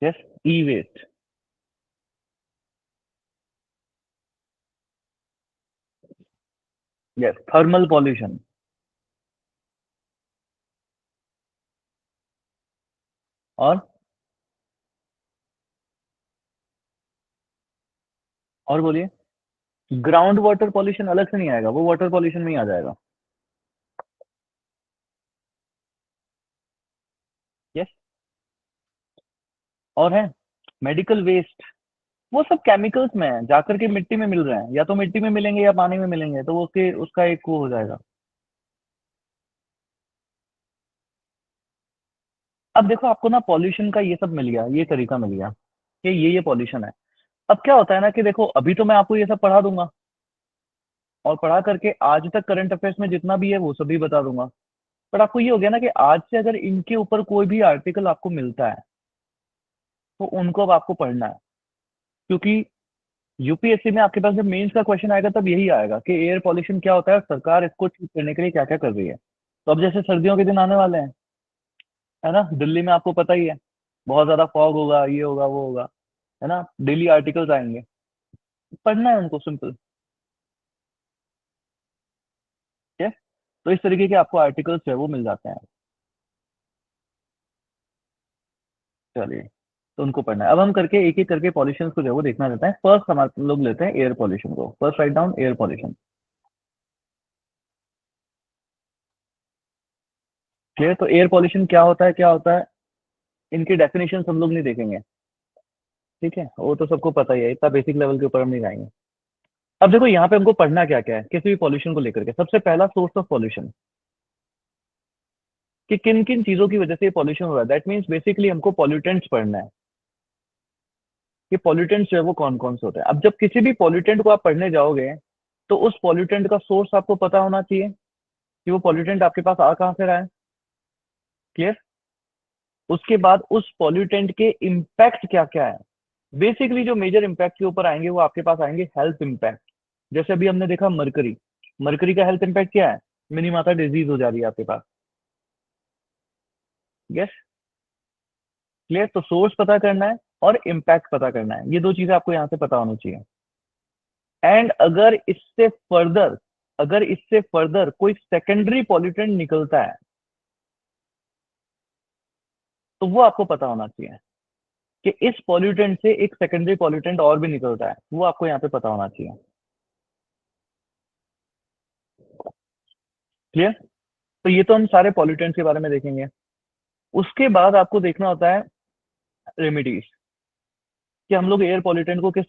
यस, ई वेस्ट। Yes, thermal pollution. और और बोलिए। ग्राउंड वाटर पॉल्यूशन अलग से नहीं आएगा, वो वाटर पॉल्यूशन में ही आ जाएगा। यस। और है मेडिकल वेस्ट। वो सब केमिकल्स में है, जाकर के मिट्टी में मिल रहे हैं, या तो मिट्टी में मिलेंगे या पानी में मिलेंगे, तो वो उसके उसका एक वो हो जाएगा। अब देखो आपको ना पॉल्यूशन का ये सब मिल गया, ये तरीका मिल गया कि ये पॉल्यूशन है। अब क्या होता है ना कि देखो अभी तो मैं आपको ये सब पढ़ा दूंगा, और पढ़ा करके आज तक करंट अफेयर्स में जितना भी है वो सब भी बता दूंगा। पर आपको ये हो गया ना कि आज से अगर इनके ऊपर कोई भी आर्टिकल आपको मिलता है तो उनको अब आपको पढ़ना है। क्योंकि यूपीएससी में आपके पास जब मेंस का क्वेश्चन आएगा तब यही आएगा कि एयर पॉल्यूशन क्या होता है और सरकार इसको ठीक करने के लिए क्या क्या कर रही है। तो अब जैसे सर्दियों के दिन आने वाले हैं, है ना? दिल्ली में आपको पता ही है, बहुत ज्यादा फॉग होगा, ये होगा वो होगा, है ना? डेली आर्टिकल्स आएंगे, पढ़ना है उनको, सिंपल। ठीक है, तो इस तरीके के आपको आर्टिकल्स जो है वो मिल जाते हैं। चलिए, तो उनको पढ़ना है। अब हम करके एक एक करके पॉल्यूशन को जो है वो देखना रहता है। फर्स्ट हम लोग लेते हैं एयर पॉल्यूशन को। First write down air pollution. Clear? तो एयर पॉल्यूशन क्या होता है, क्या होता है, इनकी डेफिनेशन हम लोग नहीं देखेंगे। ठीक है, वो तो सबको पता ही है, इतना बेसिक लेवल के ऊपर हम नहीं जाएंगे। अब देखो यहाँ पे हमको पढ़ना क्या क्या है किसी भी पॉल्यूशन को लेकर के। सबसे पहला, सोर्स ऑफ पॉल्यूशन, कि किन किन चीजों की वजह से ये पॉल्यूशन हो रहा है। दैट मीन्स बेसिकली हमको पॉल्यूटेंट्स पढ़ना है कि पॉल्यूटेंट्स जो है वो कौन कौन से होते हैं। अब जब किसी भी पॉल्यूटेंट को आप पढ़ने जाओगे तो उस पॉल्यूटेंट का सोर्स आपको पता होना चाहिए कि वो पॉल्यूटेंट आपके पास आ कहाँ से रहा है। क्लियर? उसके बाद उस पॉल्यूटेंट के इम्पैक्ट क्या क्या है। बेसिकली जो मेजर इम्पैक्ट के ऊपर आएंगे वो आपके पास आएंगे हेल्थ इम्पैक्ट। जैसे अभी हमने देखा मरकरी, मरकरी का हेल्थ इम्पैक्ट क्या है? मिनी माता डिजीज हो जा रही है आपके पास। यस। क्लियर? तो सोर्स पता करना है और इम्पैक्ट पता करना है, ये दो चीजें आपको यहाँ से पता होनी चाहिए। एंड अगर इससे फर्दर कोई सेकेंडरी पॉल्यूटेंट निकलता है तो वो आपको पता होना चाहिए कि इस पॉल्यूटेंट से एक सेकेंडरी पॉल्यूटेंट और भी निकलता है, वो आपको यहाँ पे पता होना चाहिए। क्लियर? तो ये तो हम सारे पॉल्यूटेंट्स के बारे में देखेंगे। उसके बाद आपको देखना होता है रेमेडीज, कि हम लोग एयर पॉल्यूशन को किस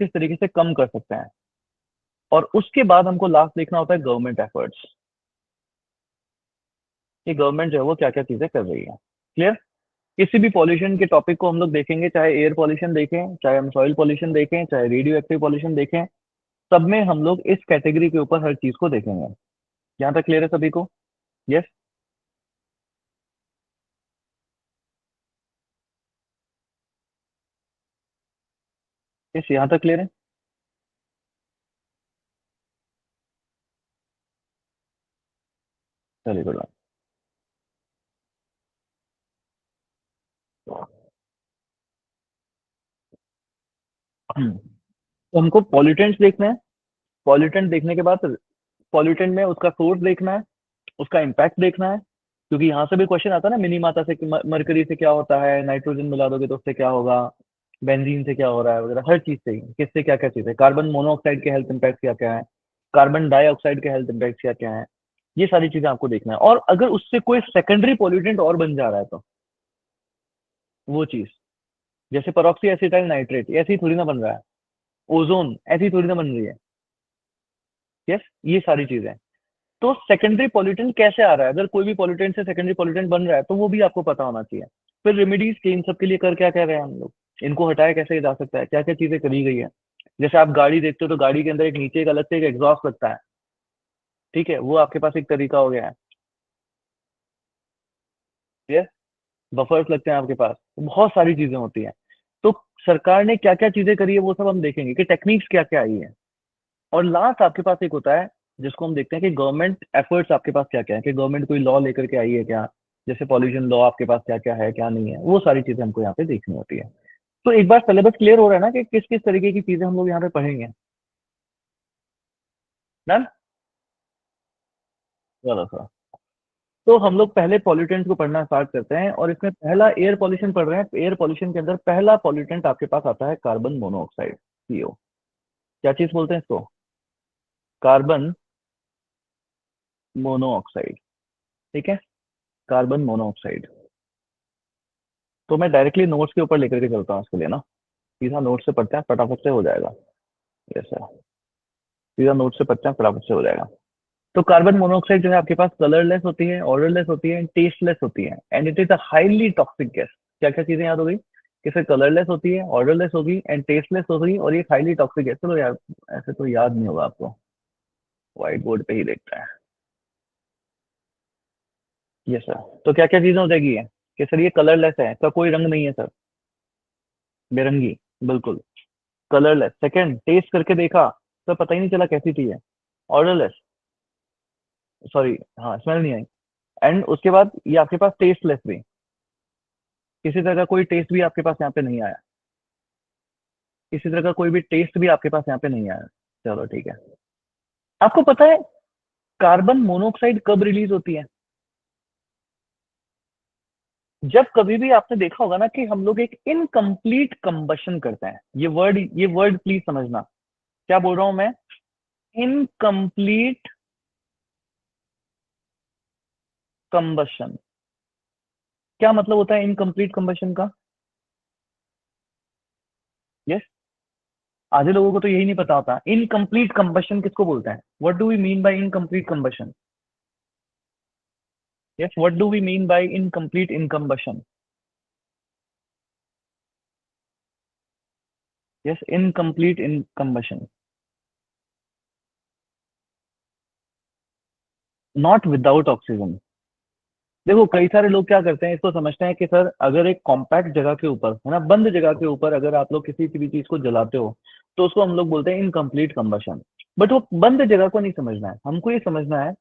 तरीके से कम कर सकते हैं। और उसके बाद हमको लास्ट देखना होता है गवर्नमेंट एफर्ट्स, कि गवर्नमेंट जो है वो क्या क्या चीजें कर रही है। क्लियर? किसी भी पॉल्यूशन के टॉपिक को हम लोग देखेंगे, चाहे एयर पॉल्यूशन देखें, चाहे हम सॉइल पॉल्यूशन देखें, चाहे रेडियो एक्टिव पॉल्यूशन देखें, सब में हम लोग इस कैटेगरी के ऊपर हर चीज को देखेंगे। यहाँ तक क्लियर है सभी को? यस? यस, यहाँ तक क्लियर है? चलिए गुड। तो हमको पॉल्यूटेंट्स देखना है। पॉल्यूटेंट देखने के बाद पॉल्यूटेंट में उसका सोर्स देखना है, उसका इम्पैक्ट देखना है, क्योंकि यहाँ से भी क्वेश्चन आता है ना, मिनीमाता से कि मरकरी से क्या होता है, नाइट्रोजन मिला दोगे तो उससे क्या होगा, बेंजीन से क्या हो रहा है वगैरह, हर चीज से ही किससे क्या क्या चीज है, कार्बन मोनोऑक्साइड के हेल्थ इम्पैक्ट क्या क्या है, कार्बन डाइऑक्साइड के हेल्थ इम्पैक्ट क्या क्या है, ये सारी चीजें आपको देखना है। और अगर उससे कोई सेकेंडरी पॉल्यूटेंट और बन जा रहा है तो वो चीज, जैसे परऑक्सी एसिटाइल नाइट्रेट ऐसे ही थोड़ी ना बन रहा है, ओजोन ऐसी थोड़ी ना बन रही है। यस, ये सारी चीजें। तो सेकेंडरी पॉल्यूटेंट कैसे आ रहा है, अगर कोई भी पॉल्यूटेंट से सेकेंडरी पॉल्यूटेंट बन रहा है तो वो भी आपको पता होना चाहिए। फिर रेमेडीज के इन सब के लिए कर क्या कह रहे हैं हम लोग, इनको हटाया कैसे जा सकता है, क्या क्या चीजें करी गई है। जैसे आप गाड़ी देखते हो तो गाड़ी के अंदर एक नीचे एक अलग से एक एग्जॉस्ट लगता है, ठीक है, वो आपके पास एक तरीका हो गया है। ये बफर्स लगते हैं आपके पास, बहुत सारी चीजें होती हैं। तो सरकार ने क्या क्या चीजें करी है वो सब हम देखेंगे कि टेक्निक्स क्या क्या आई है। और लास्ट आपके पास एक होता है जिसको हम देखते हैं कि गवर्नमेंट एफर्ट्स आपके पास क्या क्या है, कि गवर्नमेंट कोई लॉ लेकर के आई है क्या, जैसे पॉल्यूशन लॉ आपके पास क्या क्या है क्या नहीं है, वो सारी चीजें हमको यहाँ पे देखनी होती है। तो एक बार सिलेबस क्लियर हो रहा है ना कि किस किस तरीके की चीजें हम लोग यहाँ पे पढ़ेंगे। डन? चलो सर। तो हम लोग पहले पॉल्यूटेंट को पढ़ना स्टार्ट करते हैं, और इसमें पहला एयर पॉल्यूशन पढ़ रहे हैं। एयर पॉल्यूशन के अंदर पहला पॉल्यूटेंट आपके पास आता है कार्बन मोनोऑक्साइड, सीओ। क्या चीज बोलते हैं इसको? Carbon monoxide. ठीक है, कार्बन मोनोऑक्साइड। तो मैं डायरेक्टली नोट्स के ऊपर लेकर के चलता हूँ इसके लिए ना, सीधा नोट से पढ़ते हैं फटाफट से हो जाएगा। यस, सीधा नोट से पढ़ते हैं फटाफट से हो जाएगा। तो कार्बन मोनोऑक्साइड जो है आपके पास कलरलेस होती है, ऑर्डरलेस होती है, टेस्टलेस होती है, and it is a highly toxic gas. क्या क्या चीजें याद हो गई? कि फिर कलरलेस होती है, ऑर्डरलेस होगी, एंड टेस्टलेस होगी, और ये हाईली टॉक्सिक गैस। चलो यार, ऐसे तो याद नहीं होगा आपको, व्हाइट बोर्ड पे ही देखता है। Yes sir. तो क्या क्या चीजें हो जाएगी ये, कि सर ये कलरलेस है, इसका कोई रंग नहीं है सर, बेरंगी, बिल्कुल कलरलेस। सेकंड, टेस्ट करके देखा तो पता ही नहीं चला कैसी थी है, ऑर्डरलेस, सॉरी, हाँ स्मेल नहीं आई। एंड उसके बाद ये आपके पास टेस्टलेस भी, किसी तरह का कोई टेस्ट भी आपके पास यहाँ पे नहीं आया, किसी तरह का कोई भी टेस्ट भी आपके पास यहाँ पे नहीं आया। चलो ठीक है। आपको पता है कार्बन मोनोऑक्साइड कब रिलीज होती है? जब कभी भी आपने देखा होगा ना कि हम लोग एक इनकम्प्लीट कंबशन करते हैं, ये वर्ड प्लीज समझना, क्या बोल रहा हूं मैं? Incomplete combustion. क्या मतलब होता है इनकम्प्लीट कंबशन का? यस, आधे लोगों को तो यही नहीं पता होता इनकम्प्लीट कंबशन किसको बोलते हैं। What do we mean by incomplete combustion? Yes, what do we mean by incomplete incombustion? Yes, incomplete incombustion, not without oxygen. देखो कई सारे लोग क्या करते हैं, इसको समझते हैं कि सर अगर एक कॉम्पैक्ट जगह के ऊपर है ना, बंद जगह के ऊपर अगर आप लोग किसी भी चीज को जलाते हो तो उसको हम लोग बोलते हैं इनकम्प्लीट कंबशन। बट वो बंद जगह को नहीं समझना है, हमको ये समझना है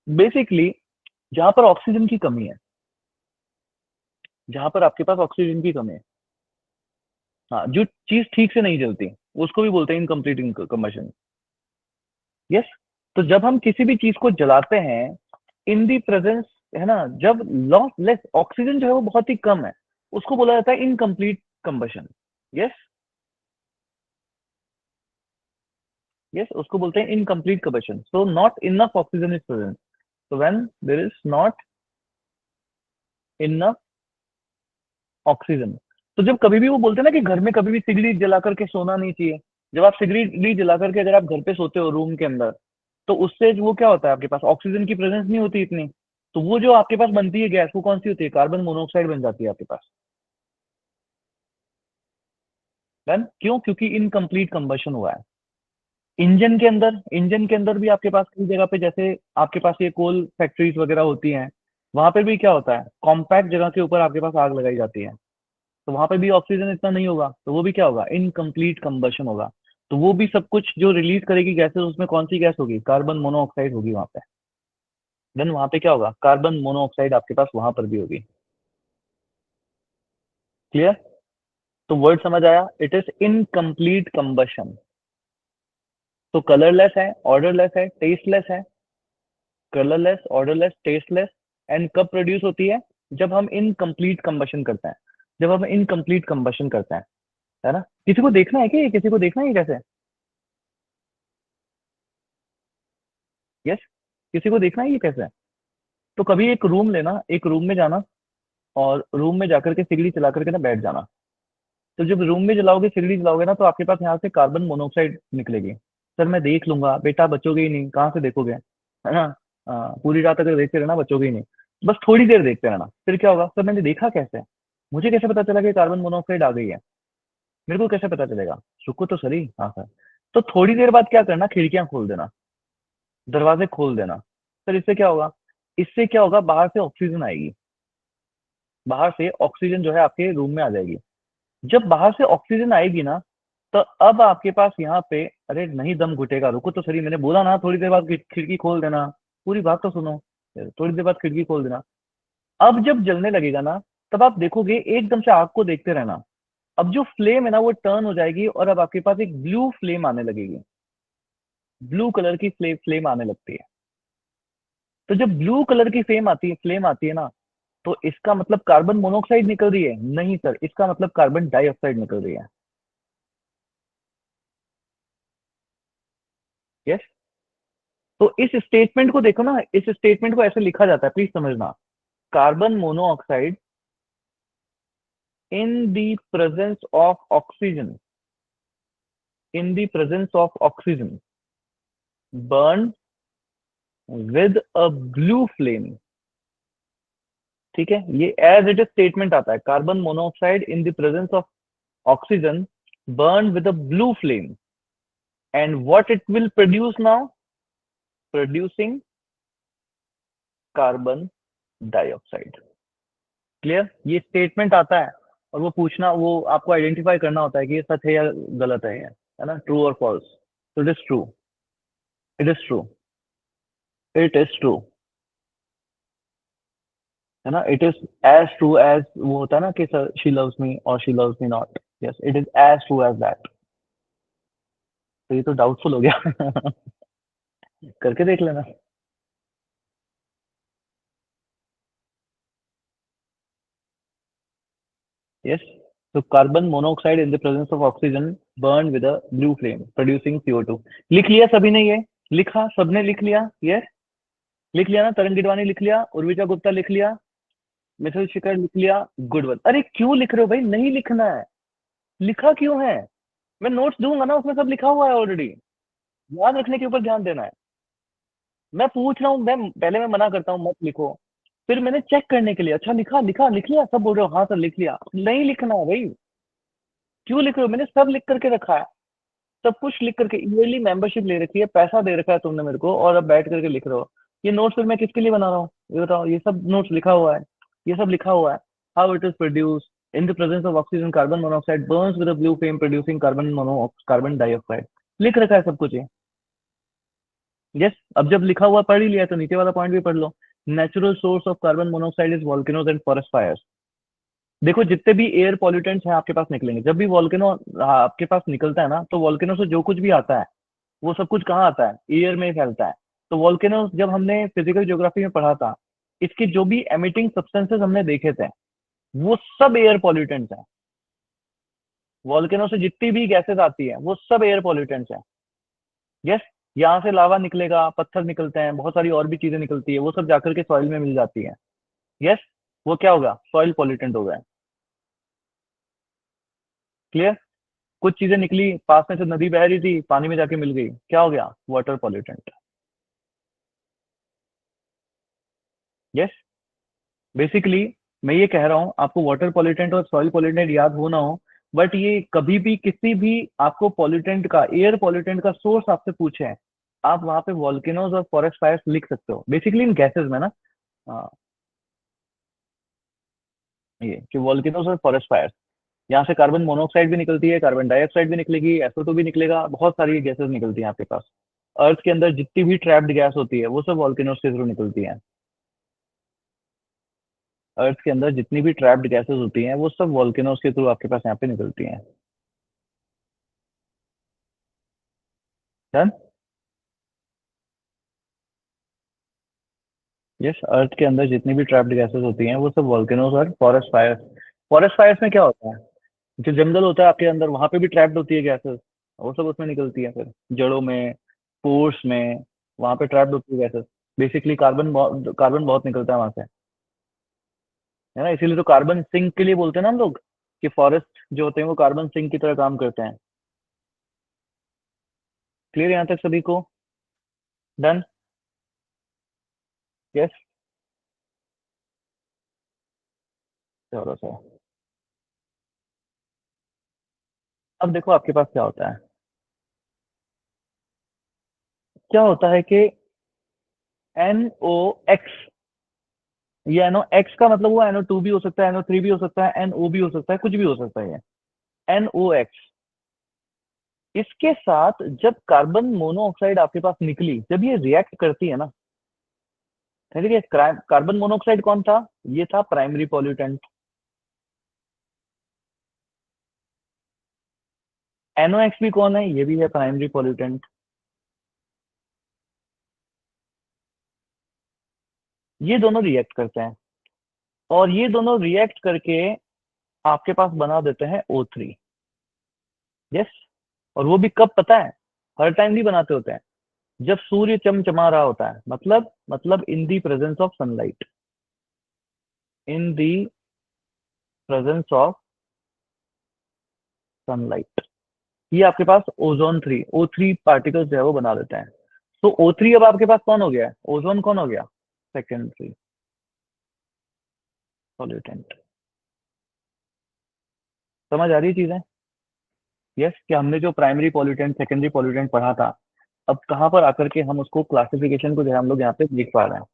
बेसिकली जहां पर ऑक्सीजन की कमी है, जहां पर आपके पास ऑक्सीजन की कमी है। हाँ, जो चीज ठीक से नहीं जलती उसको भी बोलते हैं इनकम्प्लीट कंबशन। यस। तो जब हम किसी भी चीज को जलाते हैं इन दी प्रेजेंस, है ना, जब लॉस लेस ऑक्सीजन जो है वो बहुत ही कम है, उसको बोला जाता है इनकम्प्लीट कंबशन। यस। यस, उसको बोलते हैं incomplete combustion. So not enough oxygen is present. So when there is not enough oxygen, तो जब कभी भी वो बोलते हैं ना कि घर में कभी भी सिगरेट जला करके सोना नहीं चाहिए, जब आप सिगरेट जला करके अगर आप घर पे सोते हो रूम के अंदर, तो उससे वो क्या होता है, आपके पास ऑक्सीजन की प्रेजेंस नहीं होती इतनी, तो वो जो आपके पास बनती है गैस, वो कौन सी होती है, कार्बन मोनोऑक्साइड बन जाती है आपके पास। डन। क्यों? क्योंकि इनकम्प्लीट कंबशन हुआ है। इंजन के अंदर भी आपके पास कई जगह पे, जैसे आपके पास ये कोल फैक्ट्रीज वगैरह होती हैं, वहां पे भी क्या होता है, कॉम्पैक्ट जगह के ऊपर आपके पास आग लगाई जाती है, तो वहां पे भी ऑक्सीजन इतना नहीं होगा, तो वो भी क्या होगा, इनकम्प्लीट कंबशन होगा। तो वो भी सब कुछ जो रिलीज करेगी गैसेस, उसमें कौन सी गैस होगी, कार्बन मोनोऑक्साइड होगी वहां पे। देन वहां पे क्या होगा, कार्बन मोनोऑक्साइड आपके पास वहां पर भी होगी। क्लियर? तो वर्ड समझ आया, इट इज इनकम्प्लीट कंबशन। तो कलरलेस है, ऑर्डरलेस है, टेस्टलेस है। Colourless, odourless, tasteless. एंड कब प्रोड्यूस होती है, जब हम इनकम्प्लीट कंबशन करते हैं, जब हम इनकम्प्लीट कंबशन करते हैं, है ना। किसी को देखना है क्या ये? किसी को देखना है ये कैसे? यस। किसी को देखना है ये कैसे है? तो कभी एक रूम लेना, एक रूम में जाना, और रूम में जाकर के सिगड़ी चला करके ना बैठ जाना। तो जब रूम में जलाओगे, सिगड़ी जलाओगे ना, तो आपके पास यहाँ से कार्बन मोनोऑक्साइड निकलेगी। सर मैं देख लूंगा, बेटा बचोगे ही नहीं, कहाँ से देखोगे, है ना। पूरी रात अगर देखते रहना बचोगे ही नहीं, बस थोड़ी देर देखते रहना, फिर क्या होगा, सर मैंने देखा कैसे, मुझे कैसे पता चला कि कार्बन मोनोऑक्साइड आ गई है, मेरे को कैसे पता चलेगा, रुको तो सही। हाँ सर। तो थोड़ी देर बाद क्या करना, खिड़कियां खोल देना, दरवाजे खोल देना। सर इससे क्या होगा, इससे क्या होगा, बाहर से ऑक्सीजन आएगी, बाहर से ऑक्सीजन जो है आपके रूम में आ जाएगी। जब बाहर से ऑक्सीजन आएगी ना, तो अब आपके पास यहाँ पे, अरे नहीं दम घुटेगा, रुको तो सही, मैंने बोला ना थोड़ी देर बाद खिड़की खोल देना, पूरी बात तो सुनो। थोड़ी देर बाद खिड़की खोल देना। अब जब जलने लगेगा ना, तब आप देखोगे एकदम से आग को देखते रहना, अब जो फ्लेम है ना वो टर्न हो जाएगी, और अब आपके पास एक ब्लू फ्लेम आने लगेगी, ब्लू कलर की फ्लेम आने लगती है। तो जब ब्लू कलर की फ्लेम आती है ना, तो इसका मतलब कार्बन मोनोऑक्साइड निकल रही है? नहीं सर, इसका मतलब कार्बन डाइऑक्साइड निकल रही है। यस। तो इस स्टेटमेंट को देखो ना, इस स्टेटमेंट को ऐसे लिखा जाता है, प्लीज समझना। Carbon monoxide in the presence of oxygen, in the presence of oxygen burn with a blue flame. ठीक है, ये एज इट इज स्टेटमेंट आता है, carbon monoxide in the presence of oxygen burn with a blue flame, and what it will produce now, producing carbon dioxide. Clear? ये statement आता है, और वो पूछना, वो आपको आइडेंटिफाई करना होता है कि ये सच है या गलत है ना, ट्रू और फॉल्स। तो it is true, it is true, it is true, है ना। It is as true as वो होता है ना कि सर शी लव्स मी और she loves me not. Yes, it is as true as that. तो ये तो डाउटफुल हो गया। करके देख लेना। यस। तो carbon monoxide in the presence of oxygen burn with a blue flame producing CO2। लिख लिया सभी ने ये? लिखा, सबने लिख लिया? यस। लिख लिया ना, तरंग गिडवानी लिख लिया, उर्विका गुप्ता लिख लिया, मिथुल शिखर लिख लिया, गुड वन। अरे क्यों लिख रहे हो भाई, नहीं लिखना है, लिखा क्यों है? मैं नोट्स दूंगा ना, उसमें सब लिखा हुआ है ऑलरेडी। याद रखने के ऊपर ध्यान देना है। मैं पूछ रहा हूँ, मैं पहले मैं मना करता हूँ मत लिखो, फिर मैंने चेक करने के लिए, अच्छा लिखा, लिखा, लिख लिया, सब बोल रहे हो हाँ सर लिख लिया, नहीं लिखना है भाई। क्यों लिख रहे हो? मैंने सब लिख करके रखा है, सब कुछ लिख करके, ईयरली मेंबरशिप ले रखी है, पैसा दे रखा है तुमने मेरे को, और अब बैठ करके लिख रहे हो। ये नोट्स फिर मैं किसके लिए बना रहा हूँ, ये बताओ? ये सब नोट्स लिखा हुआ है, ये सब लिखा हुआ है। How it is produce in the presence of oxygen carbon monoxide Burns with a blue flame producing carbon dioxide. लिख रखा है सब कुछ ये। यस। अब जब लिखा हुआ पढ़ ही लिया, तो नीचे वाला पॉइंट भी पढ़ लो। Natural source of carbon monoxide is volcanoes and forest fires. देखो जितने भी एयर पॉल्यूटेंट्स हैं आपके पास निकलेंगे, जब भी वॉल्केनो आपके पास निकलता है ना, तो वॉल्केनो से जो कुछ भी आता है वो सब कुछ कहाँ आता है, एयर में फैलता है। तो वॉल्केनो जब हमने फिजिकल ज्योग्राफी में पढ़ा था, इसके जो भी एमिटिंग सब्सटेंसेस हमने देखे थे वो सब एयर पॉल्यूटेंट्स हैं। वॉल्केनो से जितनी भी गैसेस आती है वो सब एयर पॉल्यूटेंट्स हैं। यस, यहाँ से लावा निकलेगा, पत्थर निकलते हैं, बहुत सारी और भी चीजें निकलती है, वो सब जाकर के सॉइल में मिल जाती है। यस, वो क्या होगा, सॉइल पॉल्यूटेंट हो गया। क्लियर। कुछ चीजें निकली, पास में से नदी बह रही थी, पानी में जाके मिल गई, क्या हो गया, वाटर पॉल्यूटेंट। यस, बेसिकली मैं ये कह रहा हूँ आपको वाटर पॉल्यूटेंट और सॉइल पॉल्यूटेंट याद हो ना हो, बट ये कभी भी किसी भी आपको पॉल्यूटेंट का, एयर पॉल्यूटेंट का सोर्स आपसे पूछे, आप वहां पे वॉल्केनोज और फॉरेस्ट फायर्स लिख सकते हो, बेसिकली इन गैसेस में ना। हाँ, ये कि वॉल्केनोज और फॉरेस्ट फायर्स, यहाँ से कार्बन मोनोऑक्साइड भी निकलती है, कार्बन डाइऑक्साइड भी निकलेगी, SO2 भी निकलेगा, बहुत सारी गैसेस निकलती हैं आपके पास। अर्थ के अंदर जितनी भी ट्रैप्ड गैस होती है वो सब वॉल्केनोज के थ्रू निकलती है। अर्थ के अंदर जितनी भी ट्रैप्ड गैसेस होती हैं वो सब वॉल्केनोज के थ्रू आपके पास यहाँ पे निकलती हैं। डन। यस, अर्थ के अंदर जितनी भी ट्रैप्ड गैसेस होती हैं वो सब वॉल्केनोज और फॉरेस्ट फायर्स। फॉरेस्ट फायर्स में क्या होता है, जो जंगल होता है आपके अंदर वहां पे भी ट्रैप्ड होती है गैसेस, वो सब उसमें निकलती है फिर जड़ों में, पोर्स में, वहां पे ट्रैप्ड होती है गैसेस। बेसिकली कार्बन बहुत निकलता है वहां से, है ना, इसीलिए तो कार्बन सिंक के लिए बोलते हैं ना हम लोग, कि फॉरेस्ट जो होते हैं वो कार्बन सिंक की तरह काम करते हैं। क्लियर यहाँ तक सभी को। डन। यस, चलो सर। अब देखो आपके पास क्या होता है, क्या होता है कि NOx, ये NOx का मतलब वो NO2 भी हो सकता है, NO3 भी हो सकता है, NO भी हो सकता है, कुछ भी हो सकता है ये NOx। इसके साथ जब कार्बन मोनोऑक्साइड आपके पास निकली, जब ये रिएक्ट करती है ना, ठीक है, कार्बन मोनोऑक्साइड कौन था, ये था प्राइमरी पॉल्यूटेंट। NOx भी कौन है, ये भी है प्राइमरी पॉल्यूटेंट। ये दोनों रिएक्ट करते हैं, और ये दोनों रिएक्ट करके आपके पास बना देते हैं O3। यस, और वो भी कब पता है, हर टाइम नहीं बनाते होते हैं, जब सूर्य चमचमा रहा होता है, मतलब in the presence of sunlight, in the presence of sunlight, ये आपके पास ओजोन 3, O3 पार्टिकल्स जो है वो बना देते हैं। तो O3 अब आपके पास कौन हो गया है, ओजोन कौन हो गया, सेकेंडरी पॉल्यूटेंट। समझ आ रही है चीजें। यस, कि हमने जो प्राइमरी पॉल्यूटेंट सेकेंडरी पॉल्यूटेंट पढ़ा था, अब कहाँ पर आकर के हम उसको क्लासिफिकेशन को जो है हम लोग यहाँ पे देख पा रहे हैं।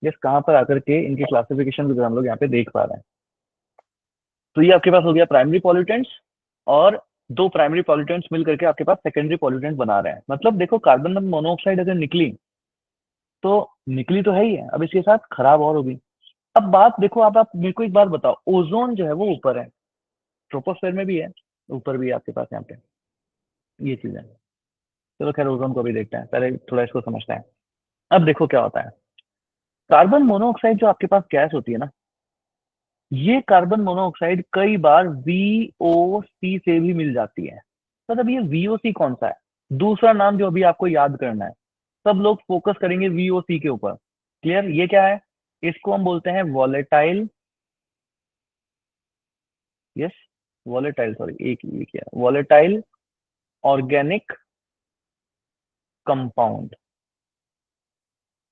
यस, कहाँ पर आकर के इनकी क्लासिफिकेशन को जो हम लोग यहाँ पे देख पा रहे हैं। तो ये आपके पास हो गया प्राइमरी पॉल्यूटेंट्स, और दो प्राइमरी पॉल्यूटेंट्स मिल करके आपके पास सेकेंडरी पॉल्यूटेंट बना रहे हैं। मतलब देखो कार्बन मोनोऑक्साइड अगर निकली तो निकली तो है ही है, अब इसके साथ खराब और होगी। अब बात देखो, आप मेरे को एक बात बताओ, ओजोन जो है वो ऊपर है, ट्रोपोस्फेयर में भी है, ऊपर भी है आपके पास यहाँ पे, ये चीज है। चलो खैर, ओजोन को भी देखते हैं, पहले थोड़ा इसको समझते हैं। अब देखो क्या होता है, कार्बन मोनोऑक्साइड जो आपके पास गैस होती है ना, ये कार्बन मोनोऑक्साइड कई बार VOC से भी मिल जाती है। मतलब ये VOC कौन सा है, दूसरा नाम जो अभी आपको याद करना है, सब लोग फोकस करेंगे VOC के ऊपर। क्लियर, ये क्या है, इसको हम बोलते हैं वॉलेटाइल। यस, वॉलेटाइल, सॉरी एक ये क्या, वॉलेटाइल ऑर्गेनिक कंपाउंड।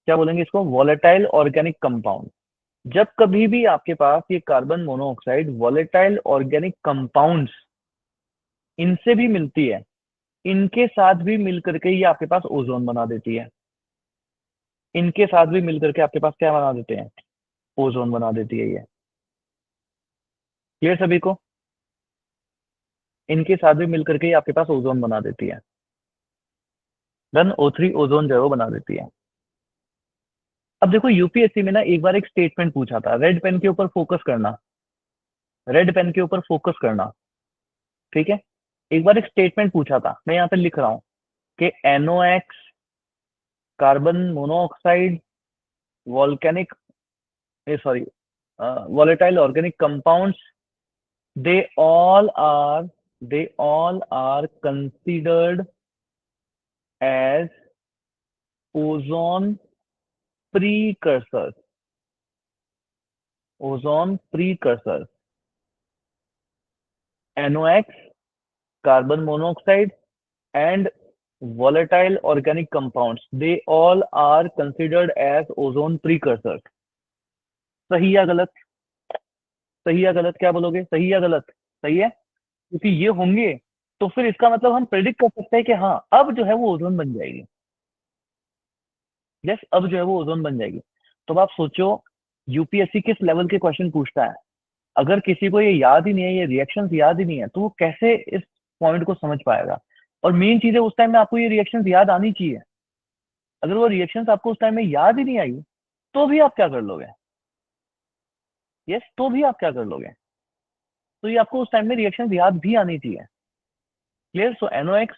क्या बोलेंगे इसको, वॉलेटाइल ऑर्गेनिक कंपाउंड। जब कभी भी आपके पास ये carbon monoxide volatile organic compounds इनसे भी मिलती है, इनके साथ भी मिल करके ये आपके पास ओजोन बना देती है। इनके साथ भी मिल करके आपके पास क्या बना देते हैं, ओजोन बना देती है ये। क्लियर सभी को, इनके साथ भी मिल करके ये आपके पास ओजोन बना देती है। देन O3 ओजोन जो है वो बना देती है। अब देखो यूपीएससी में ना एक बार एक स्टेटमेंट पूछा था, रेड पेन के ऊपर फोकस करना। रेड पेन के ऊपर फोकस करना, ठीक है। एक बार एक स्टेटमेंट पूछा था, मैं यहाँ पे लिख रहा हूँ कि NOx, carbon monoxide, volcanic, sorry, volatile organic compounds, they all are they all are considered as ozone precursors. Ozone precursors. NOx, carbon monoxide, and volatile organic compounds, they all are considered as ozone precursors. सही या गलत? सही या गलत, क्या बोलोगे, सही या गलत? सही है, क्योंकि ये होंगे तो फिर इसका मतलब हम प्रेडिक्ट कर सकते हैं कि हाँ अब जो है वो ओजोन बन जाएगी। यस, अब जो है वो ओजोन बन जाएगी। तो अब आप सोचो यूपीएससी किस लेवल के क्वेश्चन पूछता है। अगर किसी को ये याद ही नहीं है, ये रिएक्शंस याद ही नहीं है, तो वो कैसे इस पॉइंट को समझ पाएगा। और मेन चीज है उस टाइम में आपको ये रिएक्शंस याद आनी चाहिए। अगर वो रिएक्शंस आपको उस टाइम में याद ही नहीं आई तो भी आप क्या कर लोगे? यस, तो भी आप क्या कर लोगे? तो ये आपको उस टाइम में रिएक्शंस याद भी आनी चाहिए। Clear? So NOx,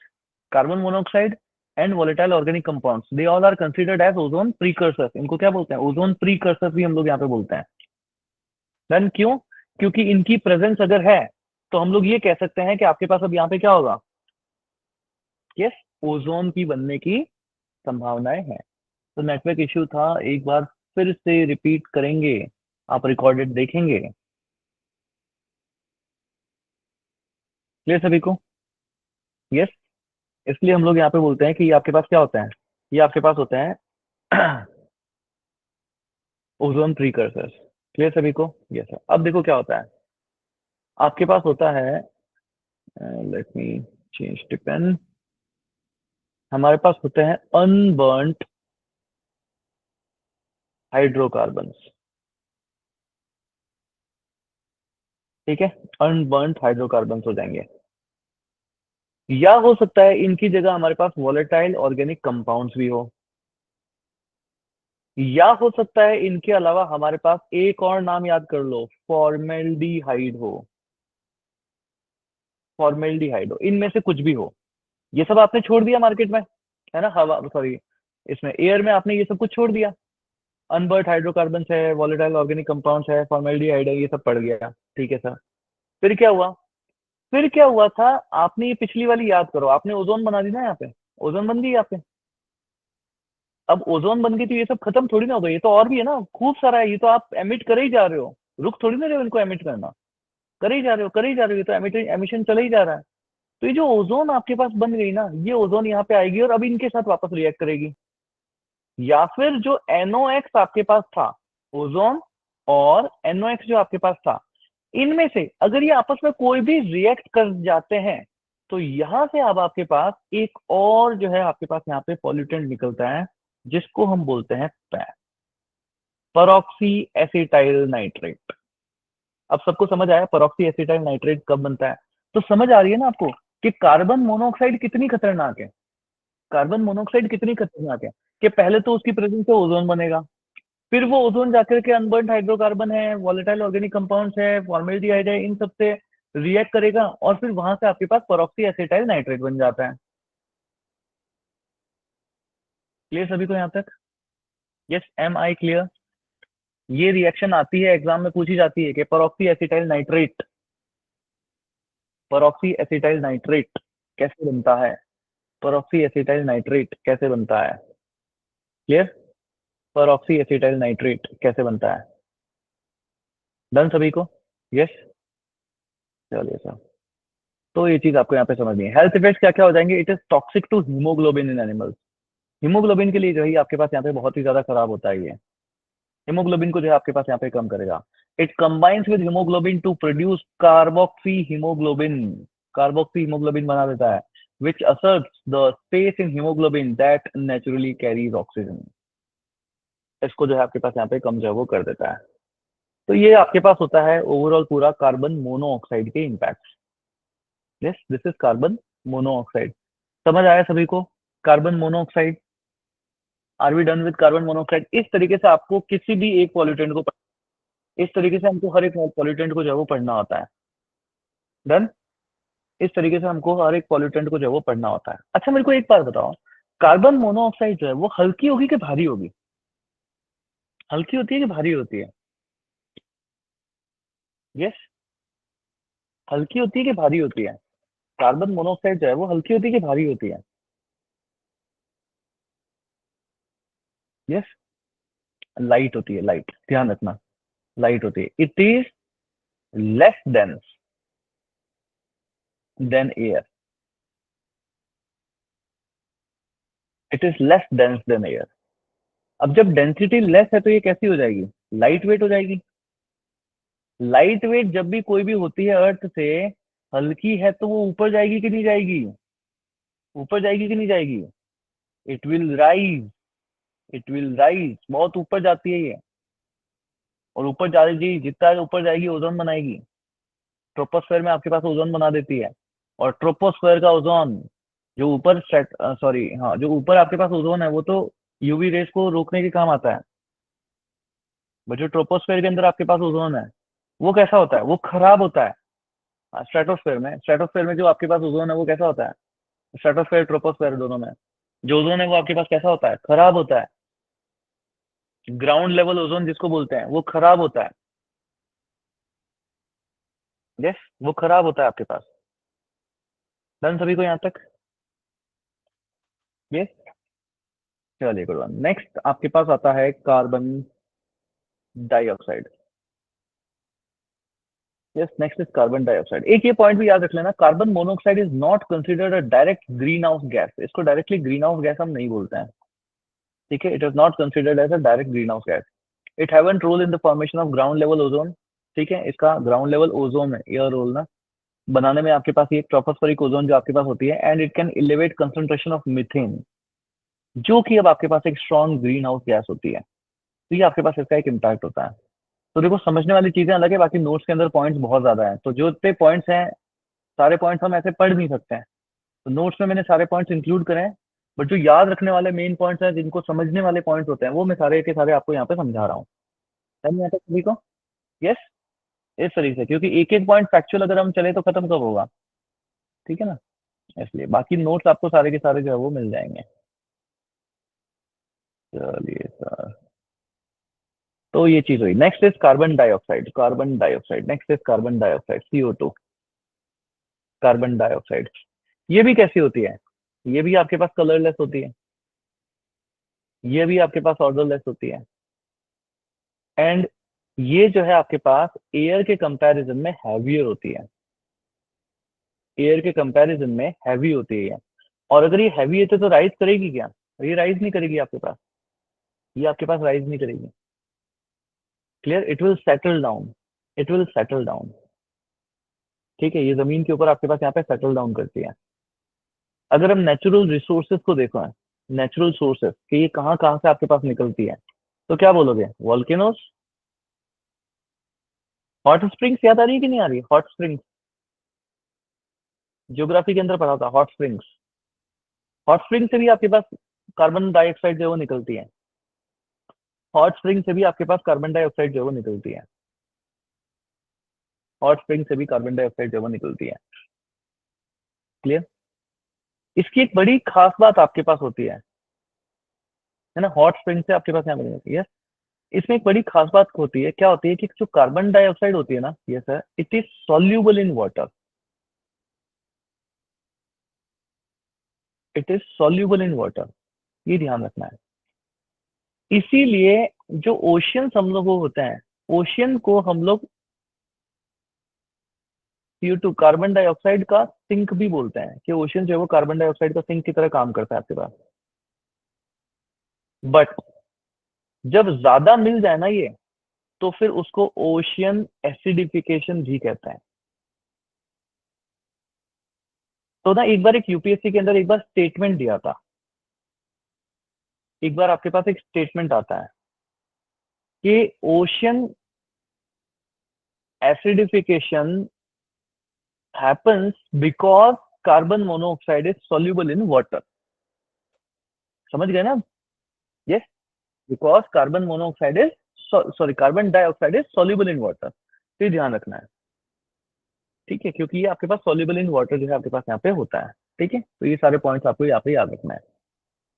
carbon monoxide and volatile organic compounds, they all are considered as ozone precursors. इनको क्या बोलते हैं? ओजोन प्रीकर्सर्स भी हम लोग यहाँ पे बोलते हैं। देन क्यों? क्योंकि इनकी प्रेजेंस अगर है तो हम लोग ये कह सकते हैं कि आपके पास अब यहाँ पे क्या होगा? यस, ओजोन की बनने की संभावनाएं हैं। तो नेटवर्क इश्यू था, एक बार फिर से रिपीट करेंगे, आप रिकॉर्डेड देखेंगे। क्लियर सभी को? यस, इसलिए हम लोग यहाँ पे बोलते हैं कि ये आपके पास क्या होता है, ये आपके पास होता है ओजोन प्रीकर्सर्स। क्लियर सभी को? Yes sir. अब देखो क्या होता है, आपके पास होता है, let me change the pen, हमारे पास होते हैं अनबर्न्ट हाइड्रोकार्बन्स। ठीक है, अनबर्न्ट हाइड्रोकार्बन्स हो जाएंगे। या हो सकता है इनकी जगह हमारे पास वॉलेटाइल ऑर्गेनिक कंपाउंड्स भी हो, या हो सकता है इनके अलावा हमारे पास एक और नाम याद कर लो, फॉर्मेल्डिहाइड हो। फॉर्मेल्डिहाइड हो, इनमें से कुछ भी हो। ये सब आपने छोड़ दिया मार्केट में, है ना, हवा, सॉरी, इसमें एयर में आपने ये सब कुछ छोड़ दिया। अनबर्ट हाइड्रोकार्बन है, वॉलेटाइल ऑर्गेनिक कंपाउंड्स है, फॉर्मेल्डिहाइड है, ये सब पड़ गया। ठीक है सर। फिर क्या हुआ? फिर क्या हुआ था, आपने ये पिछली वाली याद करो, आपने ओजोन बना दी ना यहाँ पे, ओजोन बन गई यहाँ पे। अब ओजोन बन गई तो ये सब खत्म थोड़ी ना हो गई, ये तो और भी है ना, खूब सारा है, ये तो आप एमिट करे ही जा रहे हो, रुक थोड़ी ना रहे हो इनको एमिट करना, करे ही जा रहे हो, करे ही जा रहे हो, ये तो एमिशन चला ही जा रहा है। तो ये जो ओजोन आपके पास बन गई ना, ये ओजोन यहाँ पे आएगी और अब इनके साथ वापस रिएक्ट करेगी। या फिर जो NOx आपके पास था, ओजोन और NOx जो आपके पास था, इनमें से अगर ये आपस में कोई भी रिएक्ट कर जाते हैं तो यहां से अब आपके पास एक और जो है आपके पास यहाँ पे पॉल्यूटेंट निकलता है, जिसको हम बोलते हैं पैन, परऑक्सी एसिटाइल नाइट्रेट। अब सबको समझ आया परऑक्सी एसिटाइल नाइट्रेट कब बनता है? तो समझ आ रही है ना आपको कि कार्बन मोनोऑक्साइड कितनी खतरनाक है। कार्बन मोनोऑक्साइड कितनी खतरनाक है कि पहले तो उसकी प्रेजेंस से ओजोन बनेगा, फिर वो ओजोन जाकर के अनबर्न्ड हाइड्रोकार्बन है, वॉलेटाइल ऑर्गेनिक कंपाउंड्स है, फॉर्मेल्डिहाइड है, इन सब से रिएक्ट करेगा और फिर वहां से आपके पास परऑक्सी एसिटाइल नाइट्रेट बन जाता है। क्लियर सभी को यहाँ तक? Yes, am I clear? ये रिएक्शन आती है एग्जाम में, पूछी जाती है कि peroxy acetyl nitrate, peroxy acetyl nitrate कैसे बनता है, परऑक्सी एसिटाइल नाइट्रेट कैसे बनता है। क्लियर? परऑक्सी एसिटाइल नाइट्रेट कैसे बनता है? डन सभी को? यस, चलिए सर। तो ये चीज आपको यहाँ पे समझनी है। हेल्थ इफेक्ट क्या क्या हो जाएंगे? It is toxic to haemoglobin in animals. Haemoglobin के लिए जो है आपके पास यहाँ पे बहुत ही ज्यादा खराब होता है ये, हीमोग्लोबिन को जो है आपके पास यहाँ पे कम करेगा। It combines with haemoglobin to produce carboxy haemoglobin, carboxy haemoglobin बना देता है, which asserts the space in haemoglobin that naturally carries oxygen. इसको जो है आपके पास यहाँ पे कम जो है वो कर देता है। तो ये आपके पास होता है ओवरऑल पूरा कार्बन मोनोऑक्साइड के impact. Yes, this is carbon monoxide. समझ आया सभी को? Carbon monoxide, are we done with carbon monoxide? इस तरीके से आपको किसी भी एक पॉल्यूटेंट को इस तरीके से हमको हर एक पॉल्यूटेंट को जो है वो पढ़ना होता है। डन। इस तरीके से हमको हर एक पॉल्यूटेंट को जो है वो पढ़ना होता है। अच्छा मेरे को एक बात बताओ, कार्बन मोनोऑक्साइड जो है वो हल्की होगी कि भारी होगी? हल्की होती है कि भारी होती है? यस। हल्की होती है कि भारी होती है? कार्बन मोनोऑक्साइड जो है वो हल्की होती है कि भारी होती है? यस। लाइट होती है, लाइट, ध्यान रखना। लाइट होती है। It is less dense then air. It is less dense then air. अब जब डेंसिटी लेस है तो ये कैसी हो जाएगी? लाइट वेट हो जाएगी। लाइट वेट जब भी कोई भी होती है अर्थ से, हल्की है तो वो ऊपर जाएगी कि नहीं जाएगी? ऊपर जाएगी कि नहीं जाएगी? It will rise. It will rise, बहुत ऊपर जाती है ये। और ऊपर जाएगी, जितना ऊपर जाएगी ओजोन बनाएगी। ट्रोपोस्फेयर में आपके पास ओजोन बना देती है। और ट्रोपोस्फेयर का ओजोन, जो ऊपर सॉरी हाँ, जो ऊपर आपके पास ओजोन है वो तो यूवी रेस को रोकने के काम आता है। बट जो ट्रोपोस्फेयर के अंदर आपके पास ओजोन है वो कैसा होता है? वो खराब होता है। स्ट्रेटोस्फेयर में जो आपके पास ओजोन है वो कैसा होता है? स्ट्रेटोस्फेयर ट्रोपोस्फेयर दोनों में जो ओजोन है वो आपके पास कैसा होता है? खराब होता है। ग्राउंड लेवल ओजोन जिसको बोलते हैं वो खराब होता है। यस, वो खराब होता है आपके पास। डन सभी को यहाँ तक? यस। चलिए गुड वन। नेक्स्ट आपके पास आता है carbon dioxide. Yes, next is carbon dioxide. एक ये पॉइंट भी याद रख लेना, carbon monoxide is not considered a direct green house gas. इसको डायरेक्टली ग्रीन हाउस गैस हम नहीं बोलते हैं। ठीक है, it is not considered as a direct green house gas. It have an role in the formation of ground level ozone. ठीक है, इसका ग्राउंड लेवल ओजोन है, एयर रोल ना बनाने में आपके पास ये ट्रोपोस्फेरिक ओजोन जो आपके पास होती है, and it can elevate concentration of methane, जो कि अब आपके पास एक स्ट्रॉन्ग ग्रीन हाउस गैस होती है। तो ये आपके पास इसका एक इम्पैक्ट होता है। तो देखो, समझने वाली चीजें अलग है, बाकी नोट्स के अंदर पॉइंट्स बहुत ज्यादा है, तो जो इतने पॉइंट्स हैं सारे पॉइंट्स हम ऐसे पढ़ नहीं सकते हैं। तो नोट्स में मैंने सारे पॉइंट्स इंक्लूड करे हैं। बट जो याद रखने वाले मेन पॉइंट्स हैं, जिनको समझने वाले पॉइंट्स होते हैं, वो मैं सारे के सारे आपको यहाँ पे समझा रहा हूँ। समझ में आता है सभी को? यस। इस तरीके से, क्योंकि एक एक पॉइंट फैक्चुअल अगर हम चले तो खत्म कब होगा? ठीक है ना? इसलिए बाकी नोट्स आपको सारे के सारे जो है वो मिल जाएंगे। चलिए सर, तो ये चीज हुई। Next is carbon dioxide. Carbon dioxide, next is carbon dioxide, CO2। Carbon dioxide ये भी कैसी होती है? ये भी आपके पास कलरलेस होती है। ये भी आपके पास ऑर्डरलेस होती है। एंड ये जो है आपके पास एयर के कंपैरिजन में हैवियर होती है। एयर के कंपैरिजन में हैवी होती है। और अगर ये हैवी है तो राइज करेगी क्या? ये राइज नहीं करेगी आपके पास। ये आपके पास राइज नहीं करेगी। Clear? It will settle down. It will settle down. ठीक है, ये जमीन के ऊपर आपके पास यहाँ पे सेटल डाउन करती है। अगर हम नेचुरल रिसोर्सेज को देखो, नेचुरल सोर्सेस कि ये कहाँ कहाँ से आपके पास निकलती है, तो क्या बोलोगे? Volcanoes, hot springs. याद आ रही है कि नहीं आ रही? हॉट स्प्रिंग्स, ज्योग्राफी के अंदर पढ़ा था हॉट स्प्रिंग्स। हॉट स्प्रिंग से भी आपके पास कार्बन डाइऑक्साइड जो है वो निकलती है। हॉट स्प्रिंग से भी आपके पास कार्बन डाइऑक्साइड जो है वो निकलती है। हॉट स्प्रिंग से भी कार्बन डाइऑक्साइड जो है वो निकलती है। क्लियर? इसकी एक बड़ी खास बात आपके पास होती है ना, हॉट स्प्रिंग से आपके पास यहाँ मिलेगी। यस। इसमें एक बड़ी खास बात होती है, क्या होती है कि जो कार्बन डाइऑक्साइड होती है ना, yes sir, it is soluble in water. It is soluble in water, ये ध्यान रखना है। इसीलिए जो ओशियंस हम लोग वो होते हैं, ओशियन को हम लोग CO2 कार्बन डाइऑक्साइड का सिंक भी बोलते हैं, कि ओशियन जो है वो कार्बन डाइऑक्साइड का सिंक की तरह काम करता है आपके पास। बट जब ज्यादा मिल जाए ना ये, तो फिर उसको ओशियन एसिडिफिकेशन भी कहते हैं। तो ना एक बार एक यूपीएससी के अंदर एक बार स्टेटमेंट दिया था। एक बार आपके पास एक स्टेटमेंट आता है कि ocean acidification happens because carbon monoxide is soluble in water. समझ गए ना? Yes, because carbon monoxide is sorry, carbon dioxide is soluble in water, तो ये ध्यान रखना है, ठीक है, क्योंकि ये आपके पास सॉल्युबल इन वाटर जो है आपके पास यहाँ पे होता है, ठीक है, तो ये सारे पॉइंट्स आपको यहाँ पे याद रखना है।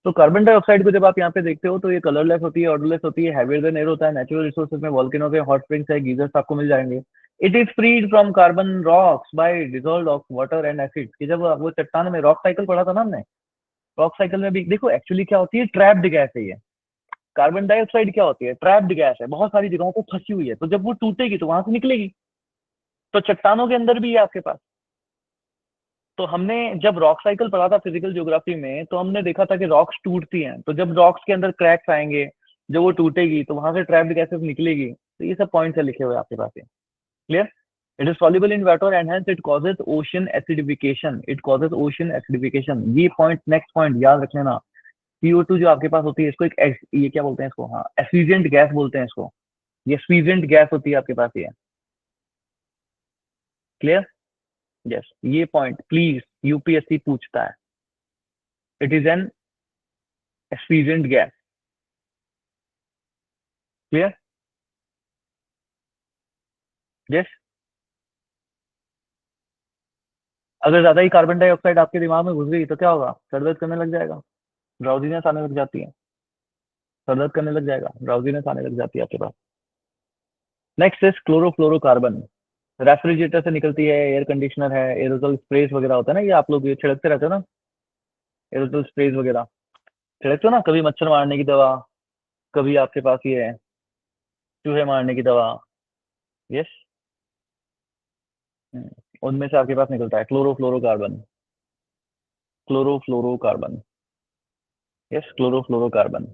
तो कार्बन डाइऑक्साइड को जब आप यहाँ पे देखते हो तो ये कलरलेस होती है, ऑर्डरलेस होती है, हैवियर देन एयर होता है, नेचुरल रिसोर्सेज में वॉल्केनोज है, हॉट स्प्रिंग्स है, गीजर्स आपको मिल जाएंगे। It is freed from carbon rocks by dissolve of water and acid, कि जब वो चट्टान में रॉक साइकिल पढ़ा था ना हमने, रॉक साइकिल में भी देखो एक्चुअली क्या होती है, ट्रैप्ड गैस है ये। कार्बन डाइऑक्साइड क्या होती है, ट्रैप्ड गैस है, बहुत सारी जगहों पे फंसी हुई है, तो जब वो टूटेगी तो वहां से निकलेगी। तो चट्टानों के अंदर भी है आपके पास। तो हमने जब रॉक साइकिल पढ़ा था फिजिकल ज्योग्राफी में, तो हमने देखा था कि रॉक्स टूटती हैं, तो जब रॉक्स के अंदर क्रैक्स आएंगे, जब वो टूटेगी तो वहां से ट्रैप्ड गैसेस निकलेगी, तो ये सब पॉइंट्स है लिखे हुए आपके पास है। Clear? It is soluble in water and hence it causes ocean acidification, it causes ocean acidification, ये पॉइंट, नेक्स्ट पॉइंट याद रख लेना। CO2 जो आपके पास होती है, इसको एक ये क्या बोलते हैं इसको, हाँ एफिशिएंट गैस बोलते हैं इसको, ये एफिशिएंट गैस होती है आपके पास ये। क्लियर? यस, ये पॉइंट प्लीज यूपीएससी पूछता है। It is an efficient gas. Clear? Yes. अगर ज्यादा ही कार्बन डाइऑक्साइड आपके दिमाग में घुस गई तो क्या होगा, सर दर्द करने लग जाएगा, ड्राउजीनेस आने लग जाती है, सर दर्द करने लग जाएगा, ड्राउजीनेस आने लग जाती है आपके पास। नेक्स्ट इज क्लोरोफ्लोरोकार्बन, रेफ्रिजरेटर से निकलती है, एयर कंडीशनर है, एरोसोल स्प्रेस वगैरह होता है ना, ये आप लोग ये छिड़कते रहते हो ना, एरोसोल स्प्रेस वगैरह छिड़कते हो ना, कभी मच्छर मारने की दवा, कभी आपके पास ये है चूहे मारने की दवा। यस। उनमें से आपके पास निकलता है क्लोरोफ्लोरोकार्बन, क्लोरोफ्लोरोकार्बन। Yes, chlorofluorocarbon.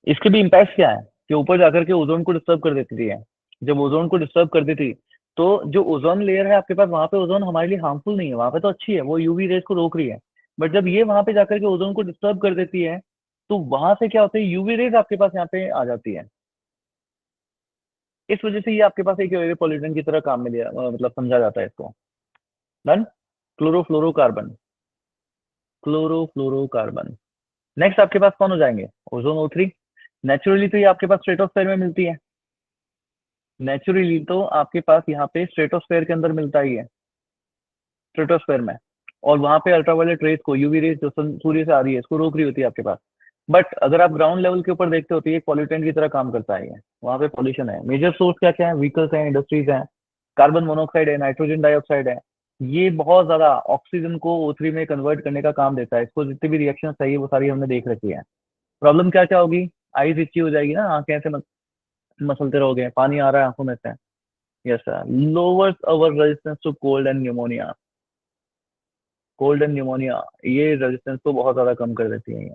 इसके भी इम्पैक्ट क्या है, कि ऊपर जाकर के ओजोन को डिस्टर्ब कर देती है। जब ओजोन को डिस्टर्ब कर देती, तो जो ओजोन लेयर है आपके पास, वहां पे ओजोन हमारे लिए हार्मफुल नहीं है, वहां पे तो अच्छी है, वो यूवी रेज को रोक रही है। बट जब ये वहां पे जाकर के ओजोन को डिस्टर्ब कर देती है, तो वहां से क्या होता है, यूवी रेज आपके पास यहाँ पे आ जाती है। इस वजह से ये आपके पास एक एयर पॉल्यूशन की तरह काम में लिया, मतलब समझा जाता है इसको। डन। Chlorofluorocarbon, chlorofluorocarbon. नेक्स्ट आपके पास कौन हो जाएंगे, ओजोन O3। नेचुरली तो ये आपके पास स्ट्रेटोस्फेयर में मिलती है, नेचुरली तो आपके पास यहाँ पे स्ट्रेटोस्फेयर के अंदर मिलता ही है, स्ट्रेटोस्फेयर में। और वहां पे अल्ट्रावायलेट रेज को, यूवी रेज जो सूर्य से आ रही है, इसको रोक रही होती है आपके पास। बट अगर आप ग्राउंड लेवल के ऊपर देखते हो तो ये पॉल्यूटेंट की तरह काम करता है, ये वहां पे पॉल्यूशन है। मेजर सोर्स क्या क्या है, व्हीकल्स हैं, इंडस्ट्रीज हैं, कार्बन मोनोऑक्साइड है, नाइट्रोजन डाइऑक्साइड है। ये बहुत ज्यादा ऑक्सीजन को O3 में कन्वर्ट करने का काम देता है, इसको जितनी भी रिएक्शन चाहिए वो सारी हमने देख रखी है। प्रॉब्लम क्या क्या होगी, आईज इच्ची हो जाएगी ना, आंखें ऐसे मसलते रहोगे, पानी आ रहा है आंखों में से। Yes sir, lowers our resistance to cold and pneumonia, cold and pneumonia, ये रेजिस्टेंस को बहुत ज्यादा कम कर देती है ये।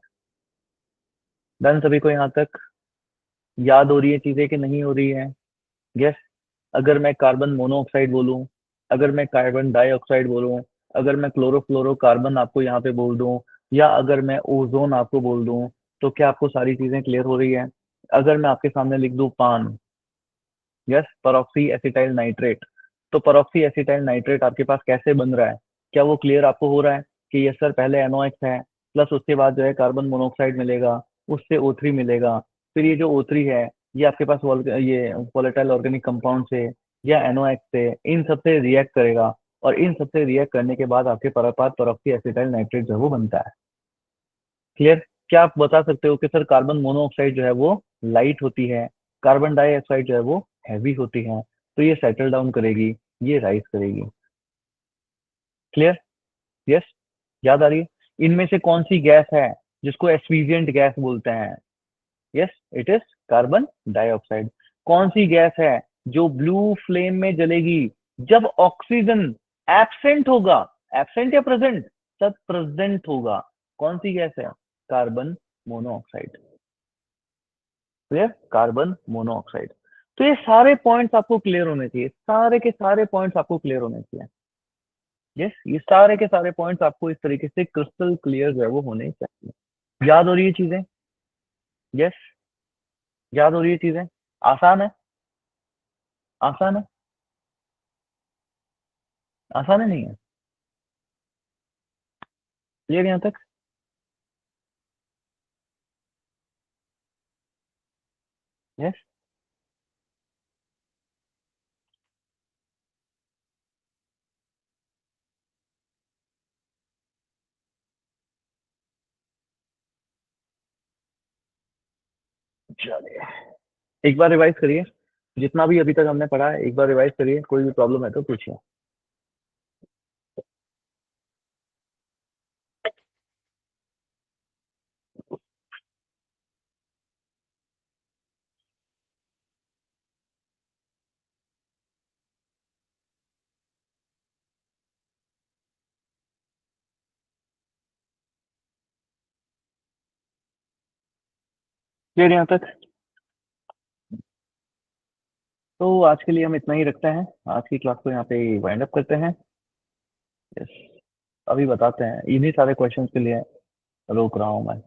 डन, सभी को यहाँ तक याद हो रही है चीजें कि नहीं हो रही है? यस। अगर मैं कार्बन मोनोऑक्साइड बोलूं, अगर मैं कार्बन डाइऑक्साइड बोलूं, अगर मैं क्लोरोफ्लोरोकार्बन आपको यहाँ पे बोल दूं, या अगर मैं ओजोन आपको बोल दूं, तो क्या आपको सारी चीजें क्लियर हो रही है? अगर मैं आपके सामने लिख दूं पान, यस, परऑक्सी एसिटाइल नाइट्रेट, तो परऑक्सी एसिटाइल नाइट्रेट आपके पास कैसे बन रहा है, क्या वो क्लियर आपको हो रहा है कि यस सर, पहले NOx है, प्लस उसके बाद जो है कार्बन मोनोऑक्साइड मिलेगा, उससे O3 मिलेगा, फिर ये जो O3 है, ये आपके पास ये वोलेटाइल ऑर्गेनिक कंपाउंड से या NOx से, इन सब से रिएक्ट करेगा, और इन सब से रिएक्ट करने के बाद आपके पास परऑक्सी एसिटाइल नाइट्रेट जो है वो बनता है। क्लियर? क्या आप बता सकते हो कि सर कार्बन मोनोऑक्साइड जो है वो लाइट होती है, कार्बन डाइऑक्साइड जो है वो हैवी होती है, तो ये सेटल डाउन करेगी, ये राइज करेगी। क्लियर? यस। याद आ रही है? इनमें से कौन सी गैस है जिसको एस्फिशिएंट गैस बोलते हैं? Yes, it is carbon dioxide. कौन सी गैस है जो ब्लू फ्लेम में जलेगी जब ऑक्सीजन एब्सेंट होगा, एब्सेंट या प्रेजेंट, जब प्रेजेंट होगा? कौन सी गैस है? Carbon monoxide. Clear? Carbon monoxide. तो ये सारे पॉइंट्स आपको क्लियर होने चाहिए, सारे के सारे पॉइंट्स आपको क्लियर होने चाहिए। यस, ये सारे के सारे पॉइंट्स आपको इस तरीके से क्रिस्टल क्लियर जो है वो होने चाहिए। याद हो रही है चीजें? यस, याद हो रही है चीजें? आसान है? आसान है? आसान है, नहीं है? क्लियर यहाँ तक? यस। चलिए, एक बार रिवाइज करिए। जितना भी अभी तक हमने पढ़ा है, एक बार रिवाइज करिए। कोई भी प्रॉब्लम है तो पूछिए। क्लियर यहाँ तक? तो आज के लिए हम इतना ही रखते हैं। आज की क्लास को यहाँ पे वाइंड अप करते हैं। यस, अभी बताते हैं, इन्हीं सारे क्वेश्चंस के लिए रोक रहा हूँ मैं।